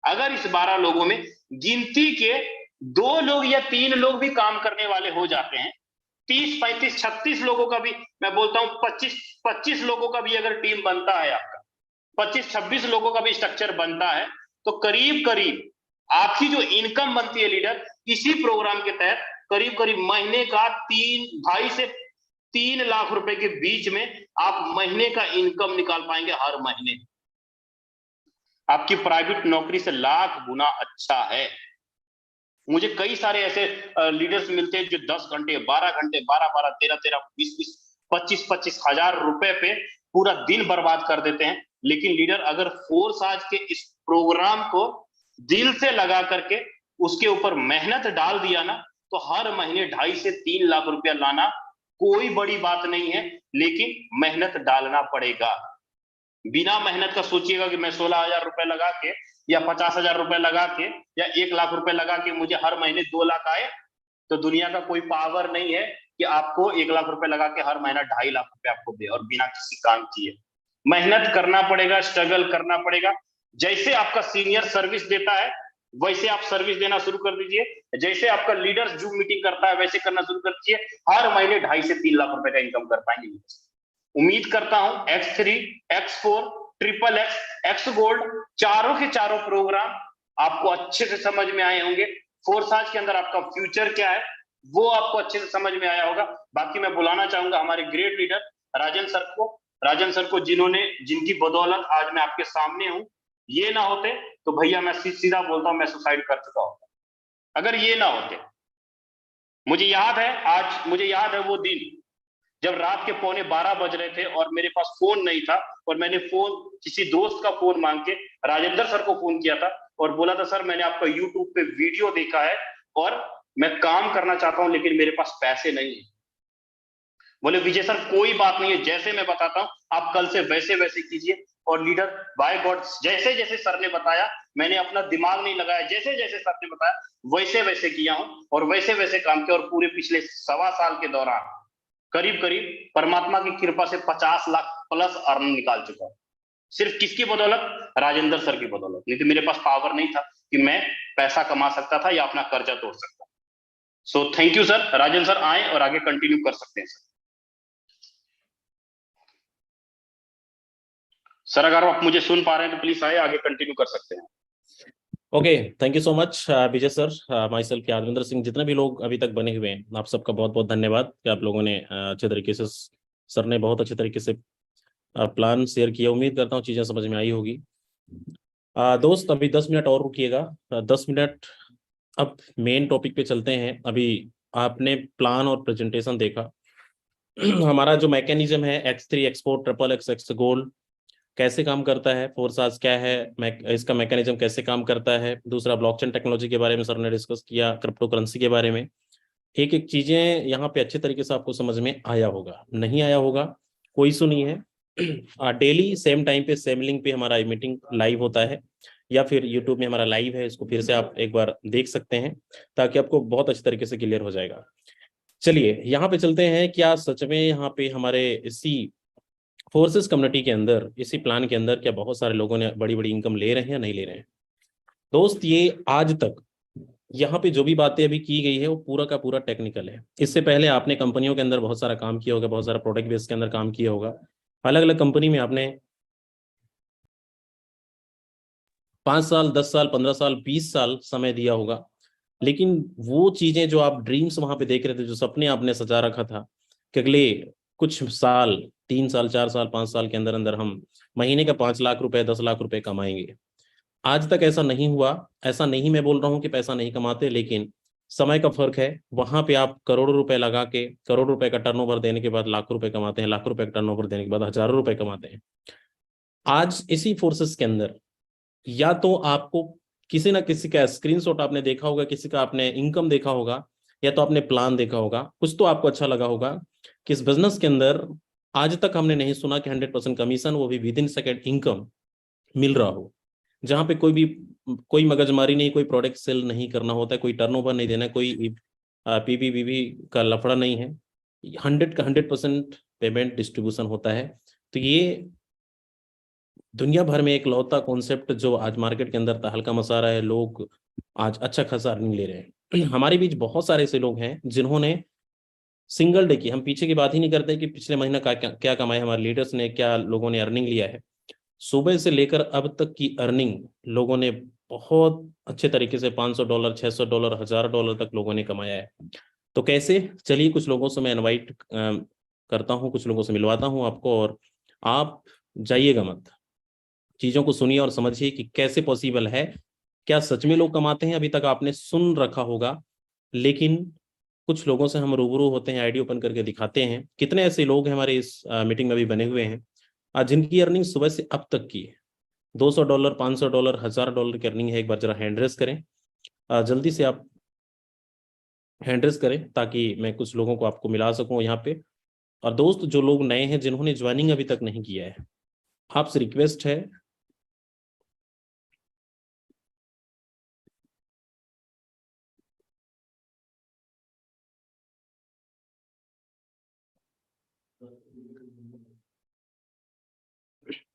अगर इस 12 लोगों में गिनती के 2 लोग या 3 लोग भी काम करने वाले हो जाते हैं, 30, 35, 36 लोगों का भी, मैं बोलता हूं 25 लोगों का भी अगर टीम बनता है आपका, 25-26 लोगों का भी स्ट्रक्चर बनता है, तो करीब करीब आपकी जो इनकम बनती है लीडर, इसी प्रोग्राम के तहत करीब करीब महीने का 2.5 से 3 लाख रुपए के बीच में आप महीने का इनकम निकाल पाएंगे हर महीने। आपकी प्राइवेट नौकरी से लाख गुना अच्छा है। मुझे कई सारे ऐसे लीडर्स मिलते हैं जो 10 घंटे, 12 घंटे, 12-12, 13-13, 20-20, 25-25 हजार रुपए पे पूरा दिन बर्बाद कर देते हैं। लेकिन लीडर अगर फोर्स आज के इस प्रोग्राम को दिल से लगा करके उसके ऊपर मेहनत डाल दिया ना, तो हर महीने 2.5 से 3 लाख रुपया लाना कोई बड़ी बात नहीं है, लेकिन मेहनत डालना पड़ेगा। बिना मेहनत का सोचिएगा कि मैं 16,000 रुपए लगा के या 50,000 रुपए लगा के या 1 लाख रुपए लगा के मुझे हर महीने 2 लाख आए, तो दुनिया का कोई पावर नहीं है कि आपको 1 लाख रुपए लगा के हर महीना 2.5 लाख रुपए आपको दे, और बिना किसी काम किए। मेहनत करना पड़ेगा, स्ट्रगल करना पड़ेगा। जैसे आपका सीनियर सर्विस देता है वैसे आप सर्विस देना शुरू कर दीजिए। जैसे आपका लीडर जूम मीटिंग करता है वैसे करना शुरू कर दीजिए। हर महीने 2.5 से 3 लाख रुपए का इनकम कर पाएंगे। उम्मीद करता हूं X3, X4, XXX, X gold, चारों के चारों प्रोग्राम आपको अच्छे से समझ में आए होंगे। फोर्साज के अंदर आपका फ्यूचर क्या है वो आपको अच्छे से समझ में आया होगा। बाकी मैं बुलाना चाहूंगा हमारे ग्रेट लीडर राजन सर को, राजन सर को जिनकी बदौलत आज मैं आपके सामने हूं। ये ना होते तो भैया मैं सीधा बोलता हूं मैं सुसाइड कर चुका होता। अगर ये ना होते, मुझे याद है वो दिन जब रात के 11:15 बज रहे थे और मेरे पास फोन नहीं था, और मैंने फोन किसी दोस्त का फोन मांग के राजेंद्र सर को फोन किया था और बोला था सर मैंने आपका यूट्यूब पे वीडियो देखा है और मैं काम करना चाहता हूं लेकिन मेरे पास पैसे नहीं है। बोले विजय सर कोई बात नहीं है, जैसे मैं बताता हूं आप कल से वैसे वैसे कीजिए। और लीडर बाय गॉड जैसे जैसे सर ने बताया मैंने अपना दिमाग नहीं लगाया, जैसे जैसे सर ने बताया वैसे वैसे किया हूं और वैसे वैसे काम किया। और पूरे पिछले 1.25 साल के दौरान करीब करीब परमात्मा की कृपा से 50 लाख प्लस अर्न निकाल चुका हूं। सिर्फ किसकी बदौलत? राजेंद्र सर की बदौलत। नहीं तो मेरे पास पावर नहीं था कि मैं पैसा कमा सकता था या अपना कर्जा तोड़ सकता। So thank you sir. Rajan sir आए और आगे कंटिन्यू कर सकते हैं सर। सर अगर आप मुझे सुन पा रहे हैं तो प्लीज आए, आगे कंटिन्यू कर सकते हैं। Okay, thank you so much Vijay sir, myself Yadvinder Singh, जितने भी लोग अभी तक बने हुए हैं आप सबका बहुत बहुत धन्यवाद कि आप लोगों ने अच्छे तरीके से, सर ने बहुत अच्छे तरीके से प्लान शेयर किया। उम्मीद करता हूँ चीज़ें समझ में आई होगी। दोस्त अभी 10 मिनट और रुकिएगा, 10 मिनट। अब मेन टॉपिक पे चलते हैं। अभी आपने प्लान और प्रेजेंटेशन देखा हमारा जो मैकेनिज्म है X3, X4, XXX, X gold कैसे काम करता है, फोर्साज क्या है, इसका मैकेनिज्म कैसे काम करता है। दूसरा ब्लॉकचेन टेक्नोलॉजी के बारे में सर ने डिस्कस किया, क्रिप्टो करेंसी के बारे में। एक एक चीजें यहाँ पे अच्छे तरीके से आपको समझ में आया होगा, नहीं आया होगा कोई इशू नहीं है। डेली सेम टाइम पे सेम लिंक पे हमारा मीटिंग लाइव होता है, या फिर यूट्यूब में हमारा लाइव है, इसको फिर से आप एक बार देख सकते हैं ताकि आपको बहुत अच्छे तरीके से क्लियर हो जाएगा। चलिए यहाँ पे चलते हैं। क्या सच में यहाँ पे हमारे इसी फोर्सेस कम्युनिटी के अंदर, इसी प्लान के अंदर क्या बहुत सारे लोगों ने बड़ी बड़ी इनकम ले रहे हैं या नहीं ले रहे हैं? दोस्त, ये आज तक यहाँ पे जो भी बातें अभी की गई है वो पूरा का पूरा टेक्निकल है। इससे पहले आपने कंपनियों के अंदर बहुत सारा काम किया होगा, बहुत सारा प्रोडक्ट बेस के अंदर काम किया होगा, अलग अलग कंपनी में आपने 5 साल, 10 साल, 15 साल, 20 साल समय दिया होगा। लेकिन वो चीजें जो आप ड्रीम्स वहां पे देख रहे थे, जो सपने आपने सजा रखा था कि अगले कुछ साल, 3 साल, 4 साल, 5 साल के अंदर अंदर हम महीने का 5 लाख रुपए, 10 लाख रुपए कमाएंगे, आज तक ऐसा नहीं हुआ। ऐसा नहीं मैं बोल रहा हूं कि पैसा नहीं कमाते, लेकिन समय का फर्क है। वहां पे आप करोड़ों रुपए लगा के, करोड़ रुपए का टर्नओवर देने के बाद लाखों रुपए कमाते हैं, लाखों रुपए का टर्नओवर देने के बाद हजारों रुपए कमाते हैं। आज इसी फोर्सेस के अंदर या तो आपको किसी ना किसी का स्क्रीनशॉट आपने देखा होगा, किसी का आपने इनकम देखा होगा, या तो आपने प्लान देखा होगा, कुछ तो आपको अच्छा लगा होगा कि इस बिजनेस के अंदर आज तक हमने नहीं सुना कि 100% कमीशन, वो भी विद इन सेकेंड इनकम मिल रहा हो, जहां पे कोई मगजमारी नहीं, कोई प्रोडक्ट सेल नहीं करना होता है, कोई टर्नओवर नहीं देना है, कोई पीबीबीबी का लफड़ा नहीं है, 100% पेमेंट डिस्ट्रीब्यूशन होता है। तो ये दुनिया भर में एक लौता कॉन्सेप्ट जो आज मार्केट के अंदर हल्का मसा रहा है, लोग आज अच्छा खासा अर्निंग ले रहे हैं। हमारे बीच बहुत सारे ऐसे लोग हैं जिन्होंने सिंगल डे की, हम पीछे की बात ही नहीं करते कि पिछले महीना का क्या कमाया हमारे लीडर्स ने, क्या लोगों ने अर्निंग लिया है, सुबह से लेकर अब तक की अर्निंग लोगों ने बहुत अच्छे तरीके से $500, $600, $1000 तक लोगों ने कमाया है। तो कैसे, चलिए कुछ लोगों से मैं इनवाइट करता हूँ, कुछ लोगों से मिलवाता हूँ आपको, और आप जाइएगा मत, चीजों को सुनिए और समझिए कि कैसे पॉसिबल है। क्या सच में लोग कमाते हैं? अभी तक आपने सुन रखा होगा, लेकिन कुछ लोगों से हम रूबरू होते हैं, आईडी ओपन करके दिखाते हैं। कितने ऐसे लोग हैं हमारे इस मीटिंग में अभी बने हुए हैं जिनकी अर्निंग सुबह से अब तक की है $200, $500, $1000 की अर्निंग है? एक बार जरा हैंड रेस करें, जल्दी से आप हैंड रेस करें ताकि मैं कुछ लोगों को आपको मिला सकूं यहाँ पे। और दोस्त, जो लोग नए हैं जिन्होंने ज्वाइनिंग अभी तक नहीं किया है, आपसे रिक्वेस्ट है,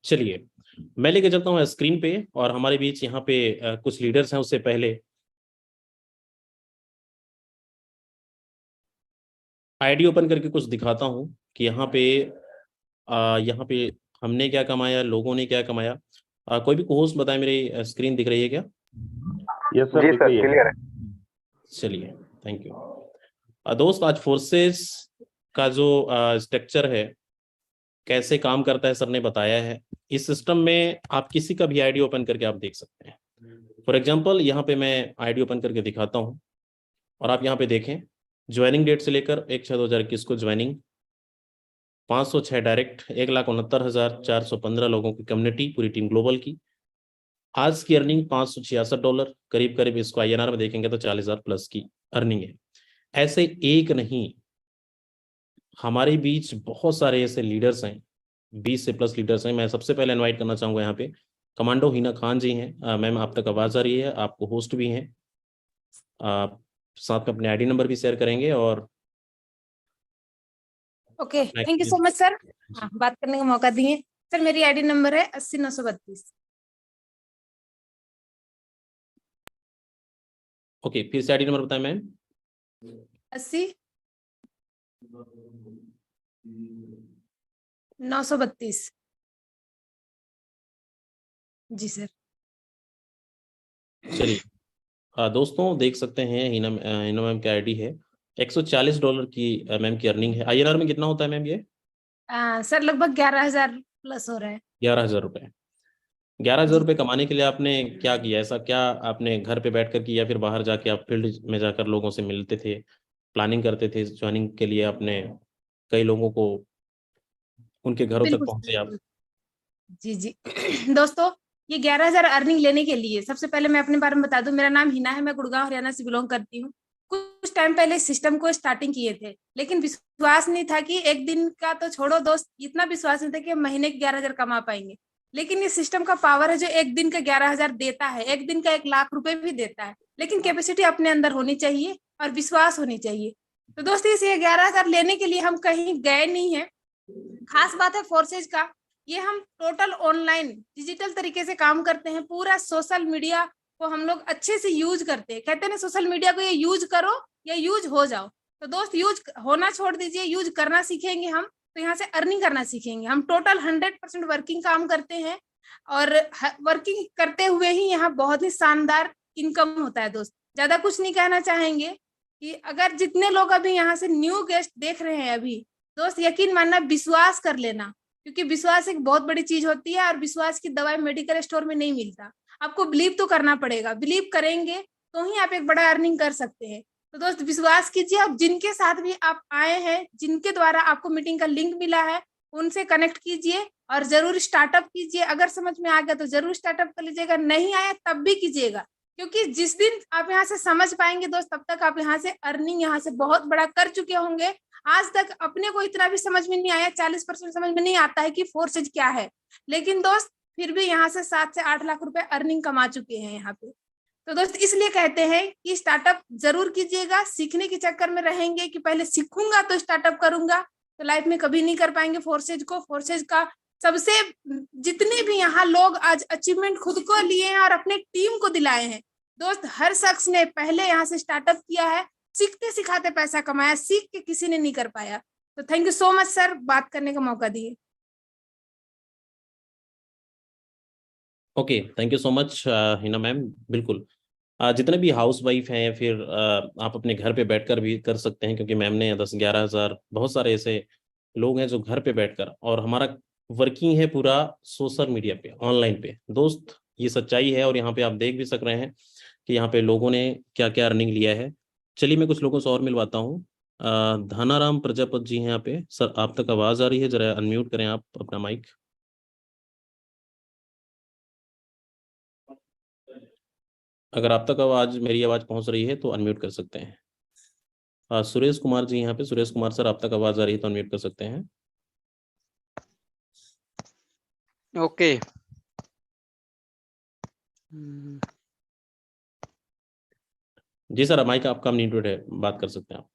चलिए मैं लेके चलता हूँ स्क्रीन पे, और हमारे बीच यहाँ पे कुछ लीडर्स हैं। उससे पहले आईडी ओपन करके कुछ दिखाता हूँ कि यहाँ पे हमने क्या कमाया, लोगों ने क्या कमाया। कोई भी होस्ट बताए, मेरी स्क्रीन दिख रही है क्या? यस सर, दिख रही है। क्लियर है। चलिए, थैंक यू। दोस्त, आज फोर्सेस का जो स्ट्रक्चर है, कैसे काम करता है, सर ने बताया है। इस सिस्टम में आप किसी का भी आईडी ओपन करके आप देख सकते हैं। फॉर एग्जांपल यहाँ पे मैं आईडी ओपन करके दिखाता हूँ, और आप यहाँ पे देखें ज्वाइनिंग डेट से लेकर 1/6/2021 को ज्वाइनिंग 506 डायरेक्ट, 1,69,415 लोगों की कम्युनिटी, पूरी टीम ग्लोबल की। आज की अर्निंग $566, करीब करीब इसको INR में देखेंगे तो 40,000 प्लस की अर्निंग है। ऐसे एक नहीं, हमारे बीच बहुत सारे ऐसे लीडर्स हैं, 20 से प्लस लीडर्स हैं। मैं सबसे पहले इनवाइट करना चाहूँगा यहाँ पे कमांडो हिना खान जी हैं। मैम, आप तक आवाज़ आ रही है, आपको होस्ट भी हैं, आप साथ में अपने आईडी नंबर भी शेयर करेंगे। और okay, thank you so much sir, बात करने का मौका दिए। सर मेरी आईडी नंबर है 80,932। ओके, फिर से आईडी नंबर बताएं मैम। 80,932। जी सर। चलिए दोस्तों, देख सकते हैं हिना मैम की आईडी है, $140 की मैम की अर्निंग है। INR में कितना होता है मैम ये? सर लगभग 11,000 प्लस हो रहा है। 11,000 रुपये। 11,000 रुपये कमाने के लिए आपने क्या किया? ऐसा क्या आपने घर पे बैठ कर किया, या फिर बाहर जाके आप फील्ड में जाकर लोगों से मिलते थे, प्लानिंग करते थे ज्वाइनिंग के लिए? आपने कई लोगों को उनके घरों तक पहुंचे आप? जी जी दोस्तों, ये 11,000 अर्निंग लेने के लिए सबसे पहले मैं अपने बारे में बता दूं। मेरा नाम हिना है, मैं गुड़गांव हरियाणा से बिलोंग करती हूँ। कुछ टाइम पहले सिस्टम को स्टार्टिंग किए थे, लेकिन विश्वास नहीं था कि एक दिन का तो छोड़ो दोस्त, इतना विश्वास नहीं था कि हम महीने के 11,000 कमा पाएंगे। लेकिन ये सिस्टम का पावर है जो एक दिन का 11,000 देता है, एक दिन का 1,00,000 रुपए भी देता है। लेकिन कैपेसिटी अपने अंदर होनी चाहिए और विश्वास होनी चाहिए। तो दोस्तों, इस 11,000 लेने के लिए हम कहीं गए नहीं है, खास बात है फोर्सेज का, ये हम टोटल ऑनलाइन डिजिटल तरीके से काम करते हैं। पूरा सोशल मीडिया को हम लोग अच्छे से यूज करते हैं। कहते हैं ना सोशल मीडिया को ये यूज करो या यूज हो जाओ। तो दोस्त यूज होना छोड़ दीजिए, यूज करना सीखेंगे हम तो यहाँ से अर्निंग करना सीखेंगे। हम टोटल 100% वर्किंग काम करते हैं और वर्किंग करते हुए ही यहाँ बहुत ही शानदार इनकम होता है। दोस्त ज्यादा कुछ नहीं कहना चाहेंगे कि अगर जितने लोग अभी यहाँ से न्यू गेस्ट देख रहे हैं अभी, दोस्त यकीन मानना, विश्वास कर लेना, क्योंकि विश्वास एक बहुत बड़ी चीज होती है और विश्वास की दवाई मेडिकल स्टोर में नहीं मिलता। आपको बिलीव तो करना पड़ेगा, बिलीव करेंगे तो ही आप एक बड़ा अर्निंग कर सकते हैं। तो दोस्त विश्वास कीजिए। अब जिनके साथ भी आप आए हैं, जिनके द्वारा आपको मीटिंग का लिंक मिला है, उनसे कनेक्ट कीजिए और जरूर स्टार्टअप कीजिए। अगर समझ में आ गया तो जरूर स्टार्टअप कर लीजिएगा, नहीं आया तब भी कीजिएगा, क्योंकि जिस दिन आप यहाँ से समझ पाएंगे दोस्त, तब तक आप यहाँ से अर्निंग यहाँ से बहुत बड़ा कर चुके होंगे। आज तक अपने को इतना भी समझ में नहीं आया, 40% समझ में नहीं आता है कि फोर्सेज क्या है, लेकिन दोस्त फिर भी यहाँ से 7 से 8 लाख रुपए अर्निंग कमा चुके हैं यहाँ पे। तो दोस्त इसलिए कहते हैं कि स्टार्टअप जरूर कीजिएगा। सीखने के चक्कर में रहेंगे कि पहले सीखूंगा तो स्टार्टअप करूंगा, तो लाइफ में कभी नहीं कर पाएंगे फोर्सेज को। फोर्सेज का सबसे, जितने भी यहाँ लोग आज अचीवमेंट खुद को लिए हैं और अपने टीम को दिलाए हैं, दोस्त हर शख्स ने पहले यहाँ से स्टार्टअप किया है, सीखते सिखाते पैसा कमाया, सीख के किसी ने नहीं कर पाया। तो thank you so much sir, बात करने का मौका दिए। Okay, thank you so much Hina ma'am. बिल्कुल, जितने भी हाउस वाइफ हैं, फिर आप अपने घर पे बैठकर भी कर सकते हैं, क्योंकि मैम ने 10-11 हज़ार, बहुत सारे ऐसे लोग हैं जो घर पे बैठकर, और हमारा वर्किंग है पूरा सोशल मीडिया पे, ऑनलाइन पे। दोस्त ये सच्चाई है, और यहाँ पे आप देख भी सक रहे हैं कि यहाँ पे लोगों ने क्या क्या अर्निंग लिया है। चलिए मैं कुछ लोगों से और मिलवाता हूँ। धनाराम प्रजापति जी हैं यहाँ पे। सर आप तक आवाज़ आ रही है, जरा अनम्यूट करें आप अपना माइक। अगर आप तक आवाज, मेरी आवाज पहुंच रही है तो अनम्यूट कर सकते हैं। सुरेश कुमार जी यहाँ पे। सुरेश कुमार सर, आप तक आवाज आ रही है तो अनम्यूट कर सकते हैं। ओके। जी सर, माइक आपका म्यूटेड है, बात कर सकते हैं आप।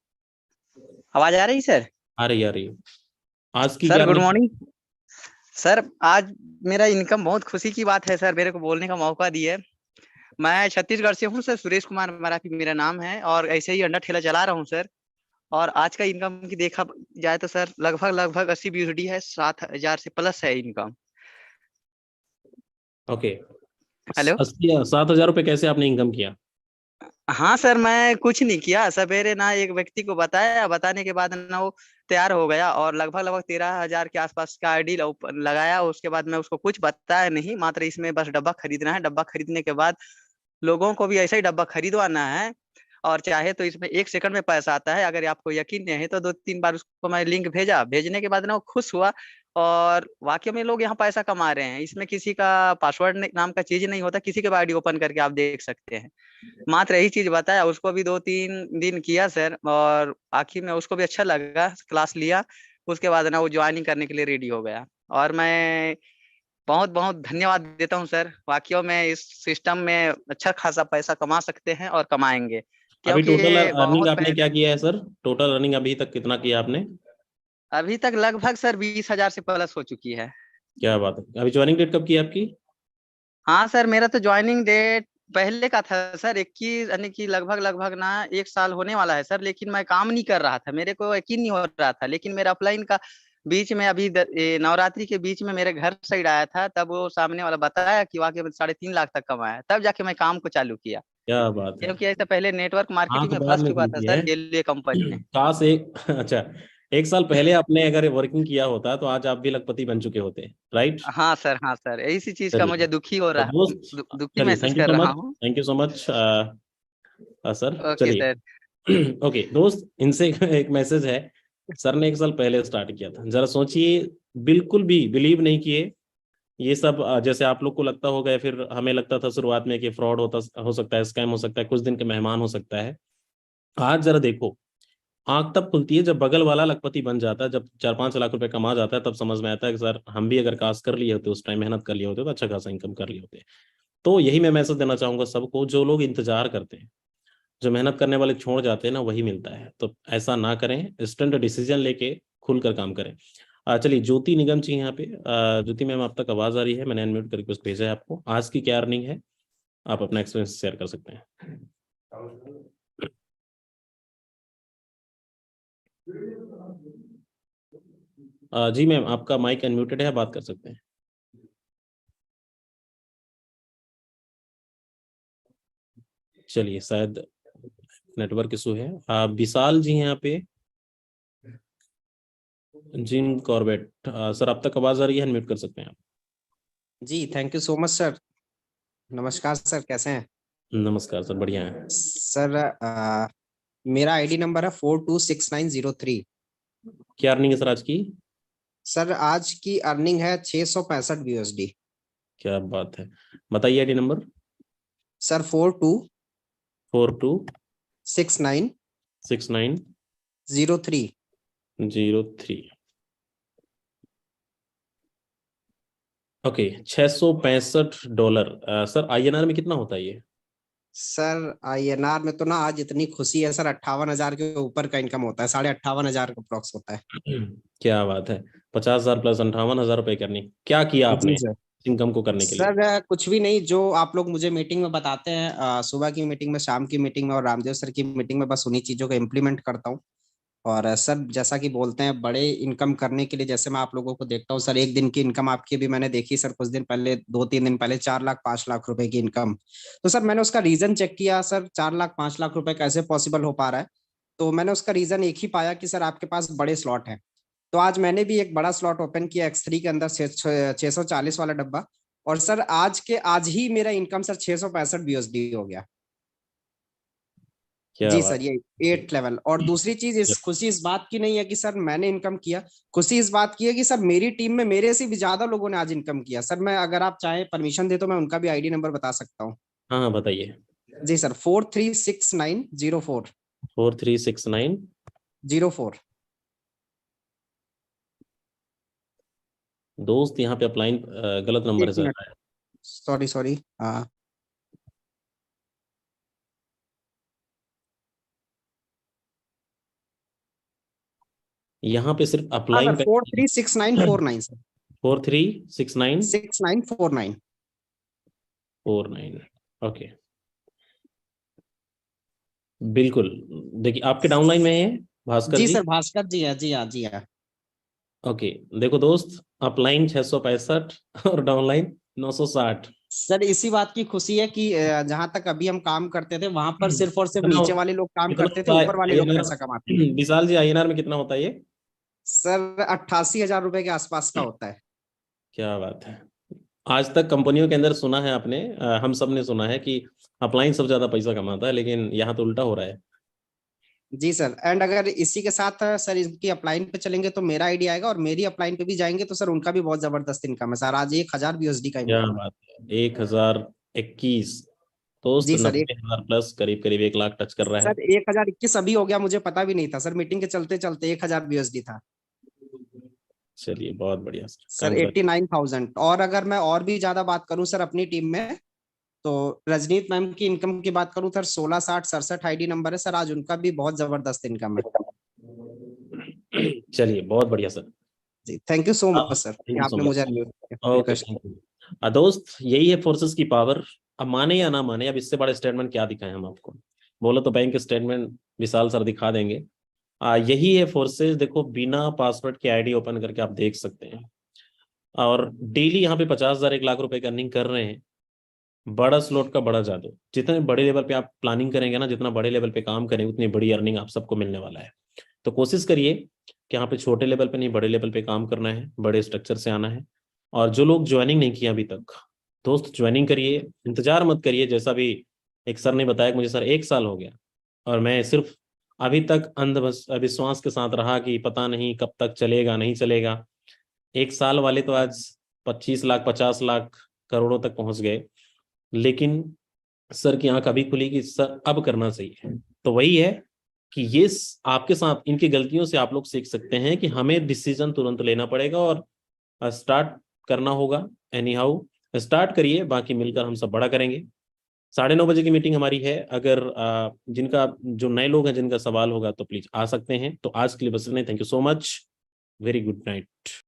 आवाज आ रही सर? आ रही है। आज की सर क्या गुड मॉर्निंग सर। आज मेरा इनकम, बहुत खुशी की बात है सर, मेरे को बोलने का मौका दिए। मैं छत्तीसगढ़ से हूँ सर, सुरेश कुमार मराठी मेरा नाम है, और ऐसे ही अंडा ठेला चला रहा हूँ सर। और आज का इनकम की देखा जाए तो सर लगभग 80 BUSD है, 7,000 से प्लस है इनकम। Okay, hello. 7,000 रुपए कैसे आपने इनकम किया? हाँ सर, मैं कुछ नहीं किया, सवेरे ना एक व्यक्ति को बताया, बताने के बाद ना वो तैयार हो गया, और लगभग 13,000 के आसपास का आईडी लगाया। उसके बाद मैं उसको कुछ बताया नहीं, मात्र इसमें बस डब्बा खरीदना है। डब्बा खरीदने के बाद लोगों को भी ऐसा ही डब्बा खरीदवाना है, और चाहे तो इसमें 1 सेकंड में पैसा आता है। अगर आपको यकीन नहीं है तो 2-3 बार उसको मैं लिंक भेजा, भेजने के बाद ना वो खुश हुआ, और वाकई में लोग यहाँ पैसा कमा रहे हैं। इसमें किसी का पासवर्ड नाम का चीज नहीं होता, किसी के आईडी ओपन करके आप देख सकते हैं। मात्र यही चीज बताया, उसको भी 2-3 दिन किया सर, और आखिर में उसको भी अच्छा लगा, क्लास लिया। उसके बाद ना वो ज्वाइनिंग करने के लिए रेडी हो गया, और मैं बहुत बहुत धन्यवाद देता हूँ सर। वाकई में इस सिस्टम में अच्छा खासा पैसा कमा सकते हैं और कमाएंगे, अभी क्योंकि टोटल अर्निंग बहुत आपने क्या किया है सर? टोटल अर्निंग अभी तक कितना किया आपने? अभी तक लगभग सर 20,000 से प्लस हो चुकी है। क्या बात है। अभी ज्वाइनिंग डेट कब की है आपकी? हाँ सर, मेरा तो ज्वाइनिंग डेट पहले का था सर, 21, यानी कि लगभग ना 1 साल होने वाला है सर। लेकिन मैं काम नहीं कर रहा था, मेरे को यकीन नहीं हो रहा था। लेकिन मेरा ऑफलाइन का बीच में, अभी नवरात्रि के बीच में मेरे घर साइड आया था, तब वो सामने वाला बताया कि वाकई में 3.5 लाख तक कमाया, तब जाके मैं काम को चालू किया। क्या बात है। क्योंकि ऐसा पहले नेटवर्क मार्केटिंग आंख में बाद फर्स्ट में हुआ था खुलती सर, है। गेलवे कंपनी में। काश एक अच्छा, 1 साल पहले आपने अगर वर्किंग किया होता तो आज आप भी लखपति बन चुके होते, राइट? हाँ सर, हाँ सर, इसी चीज का चलिए मुझे दुखी हो तो रहा, दोस्त, दुखी चलिए महसूस थैंक यू कर सो रहा मच, हूँ। Thank you so much sir. Okay चलिए सर। ओके दोस्त, इनसे एक मैसेज है। सर ने 1 साल पहले स्टार्ट किया था, जरा सोचिए, बिल्कुल भी बिलीव नहीं किए ये सब। जैसे आप लोग को लगता होगा, फिर हमें लगता था शुरुआत में कि फ्रॉड हो सकता है, स्कैम हो सकता है, कुछ दिन के मेहमान हो सकता है। आज जरा देखो, आंख तब खुलती है जब बगल वाला लखपति बन जाता है, जब 4-5 लाख रुपए कमा जाता है, तब समझ में आता है कि सर हम भी अगर काश कर लिए होते, उस टाइम मेहनत कर लिए होते तो अच्छा खासा इनकम कर लिए होते। तो यही मैं मैसेज देना चाहूंगा सबको, जो लोग इंतजार करते हैं, जो मेहनत करने वाले छोड़ जाते हैं ना, वही मिलता है। तो ऐसा ना करें, इंस्टेंट डिसीजन लेके खुलकर काम करें। चलिए ज्योति निगम जी यहाँ पे। ज्योति मैम आप तक आवाज आ रही है, मैंने अनम्यूट करके रिक्वेस्ट भेजा है आपको। आज की क्या अर्निंग है, आप अपना एक्सपीरियंस शेयर कर सकते हैं। जी मैम आपका माइक अनम्यूटेड है, बात कर सकते हैं। चलिए शायद नेटवर्क इशू है। विशाल जी यहाँ पे, जिम कॉर्बेट सर आप तक आवाज आ रही है, अनम्यूट कर सकते हैं आप। जी thank you so much sir. नमस्कार सर, कैसे हैं? नमस्कार सर, बढ़िया है सर मेरा आईडी नंबर है 426903। क्या अर्निंग है सर आज की? सर आज की अर्निंग है 665 USD। क्या बात है, बताइए ID number. Sir 426903। 6903। Okay, $665। Sir INR में कितना होता है ये? सर INR में तो ना आज इतनी खुशी है सर, 58,000 के ऊपर का इनकम होता है, 58,500 का अप्रोक्स होता है। क्या बात है, 50,000 प्लस 58,000 रुपए करनी। क्या किया आपने जी सर। इनकम को करने के लिए? सर कुछ भी नहीं, जो आप लोग मुझे मीटिंग में बताते हैं, सुबह की मीटिंग में, शाम की मीटिंग में और रामदेव सर की मीटिंग में, बस उन्हीं चीजों को इम्प्लीमेंट करता हूँ। और सर जैसा कि बोलते हैं, बड़े इनकम करने के लिए जैसे मैं आप लोगों को देखता हूँ सर, एक दिन की इनकम आपकी भी मैंने देखी सर कुछ दिन पहले, 2-3 दिन पहले 4 लाख 5 लाख रुपए की इनकम। तो सर मैंने उसका रीजन चेक किया सर, 4 लाख 5 लाख रुपए कैसे पॉसिबल हो पा रहा है। तो मैंने उसका रीजन एक ही पाया कि सर आपके पास बड़े स्लॉट हैं। तो आज मैंने भी एक बड़ा स्लॉट ओपन किया X3 के अंदर 640 वाला डब्बा, और सर आज ही मेरा इनकम सर 665 USD हो गया। क्या जी बात सर, ये 8th लेवल। और दूसरी चीज, इस खुशी इस बात की नहीं है कि सर मैंने इनकम किया, खुशी इस बात की है कि सर मेरी टीम में मेरे से भी ज्यादा लोगों ने आज इनकम किया। सर मैं, अगर आप चाहे परमिशन दे तो मैं उनका भी आईडी नंबर बता सकता हूँ। हाँ हाँ बताइए। जी सर, 436904। 436904। दोस्त यहाँ पे अपलाइन गलत नंबर है सर। सॉरी। हाँ यहाँ पे सिर्फ अपलाइन 436949 सर। 436949। 6949। ओके बिल्कुल। देखिए आपके डाउनलाइन में है भास्कर जी जी। सर, भास्कर जी है, जी हाँ जी हाँ। ओके देखो दोस्त, अपलाइन 665 और डाउनलाइन 960। सर इसी बात की खुशी है कि जहां तक अभी हम काम करते थे वहां पर सिर्फ और सिर्फ नीचे वाले लोग काम कितना करते थे, होता है ऊपर वाले लोग INR? पैसा कमाते थे। विशाल जी INR में कितना होता है ये? सर 88,000 रुपए के आसपास का होता है। क्या बात है, आज तक कंपनियों के अंदर सुना है आपने, हम सब ने सुना है कि अपलाइन सबसे ज्यादा पैसा कमाता है, लेकिन यहाँ तो उल्टा हो रहा है। जी सर, एंड अगर इसी के साथ सर इनकी अपलाइन पे चलेंगे तो मेरा आईडी आएगा, और मेरी अपलाइन पे भी जाएंगे तो सर उनका भी बहुत जबरदस्त इनकम है सर, आज 1,000 USD का क्या इनकम है। बात है, 1021 दोस्त, जी सर, 90,000 प्लस, करीब करीब 1 लाख टच कर रहा है। सर 1021 अभी हो गया, मुझे पता भी नहीं था सर, मीटिंग के चलते चलते 1,000 USD था। चलिए बहुत बढ़िया सर 89,000। और अगर मैं और भी ज्यादा बात करूं सर अपनी टीम में, तो रजनीत मैम की इनकम की बात करूं सर, 166067 आईडी नंबर है सर, आज उनका भी बहुत जबरदस्त इनकम है। चलिए बहुत बढ़िया सर। जी thank you so much sir, thank you so आपने मुझे much. Okay request. Thank you. दोस्त यही है फोर्सेस की पावर। अब माने या ना माने, अब इससे बड़ा स्टेटमेंट क्या दिखाएं हम आपको? बोलो तो बैंक स्टेटमेंट विशाल सर दिखा देंगे। यही है फोर्सेस। देखो बिना पासवर्ड के आईडी ओपन करके आप देख सकते हैं, और डेली यहाँ पे 50,000 1 लाख रुपए की अर्निंग कर रहे हैं। बड़ा स्लॉट का बड़ा जादू। जितने बड़े लेवल पे आप प्लानिंग करेंगे ना, जितना बड़े लेवल पे काम करेंगे, उतनी बड़ी अर्निंग आप सबको मिलने वाला है। तो कोशिश करिए कि यहाँ पे छोटे लेवल पे नहीं, बड़े लेवल पे काम करना है, बड़े स्ट्रक्चर से आना है। और जो लोग ज्वाइनिंग नहीं किया अभी तक, दोस्त ज्वाइनिंग करिए, इंतजार मत करिए। जैसा भी एक सर ने बताया कि मुझे सर 1 साल हो गया और मैं सिर्फ अभी तक अंधविश्वास के साथ रहा कि पता नहीं कब तक चलेगा, नहीं चलेगा। 1 साल वाले तो आज 25 लाख 50 लाख करोड़ों तक पहुंच गए, लेकिन सर की आंख अभी खुली कि सर अब करना चाहिए। तो वही है कि ये आपके साथ इनकी गलतियों से आप लोग सीख सकते हैं कि हमें डिसीजन तुरंत लेना पड़ेगा और स्टार्ट करना होगा। एनी हाउ स्टार्ट करिए, बाकी मिलकर हम सब बड़ा करेंगे। 9:30 बजे की मीटिंग हमारी है। अगर जिनका जो नए लोग हैं जिनका सवाल होगा तो प्लीज आ सकते हैं। तो आज के लिए बस इतना ही। Thank you so much, very good night.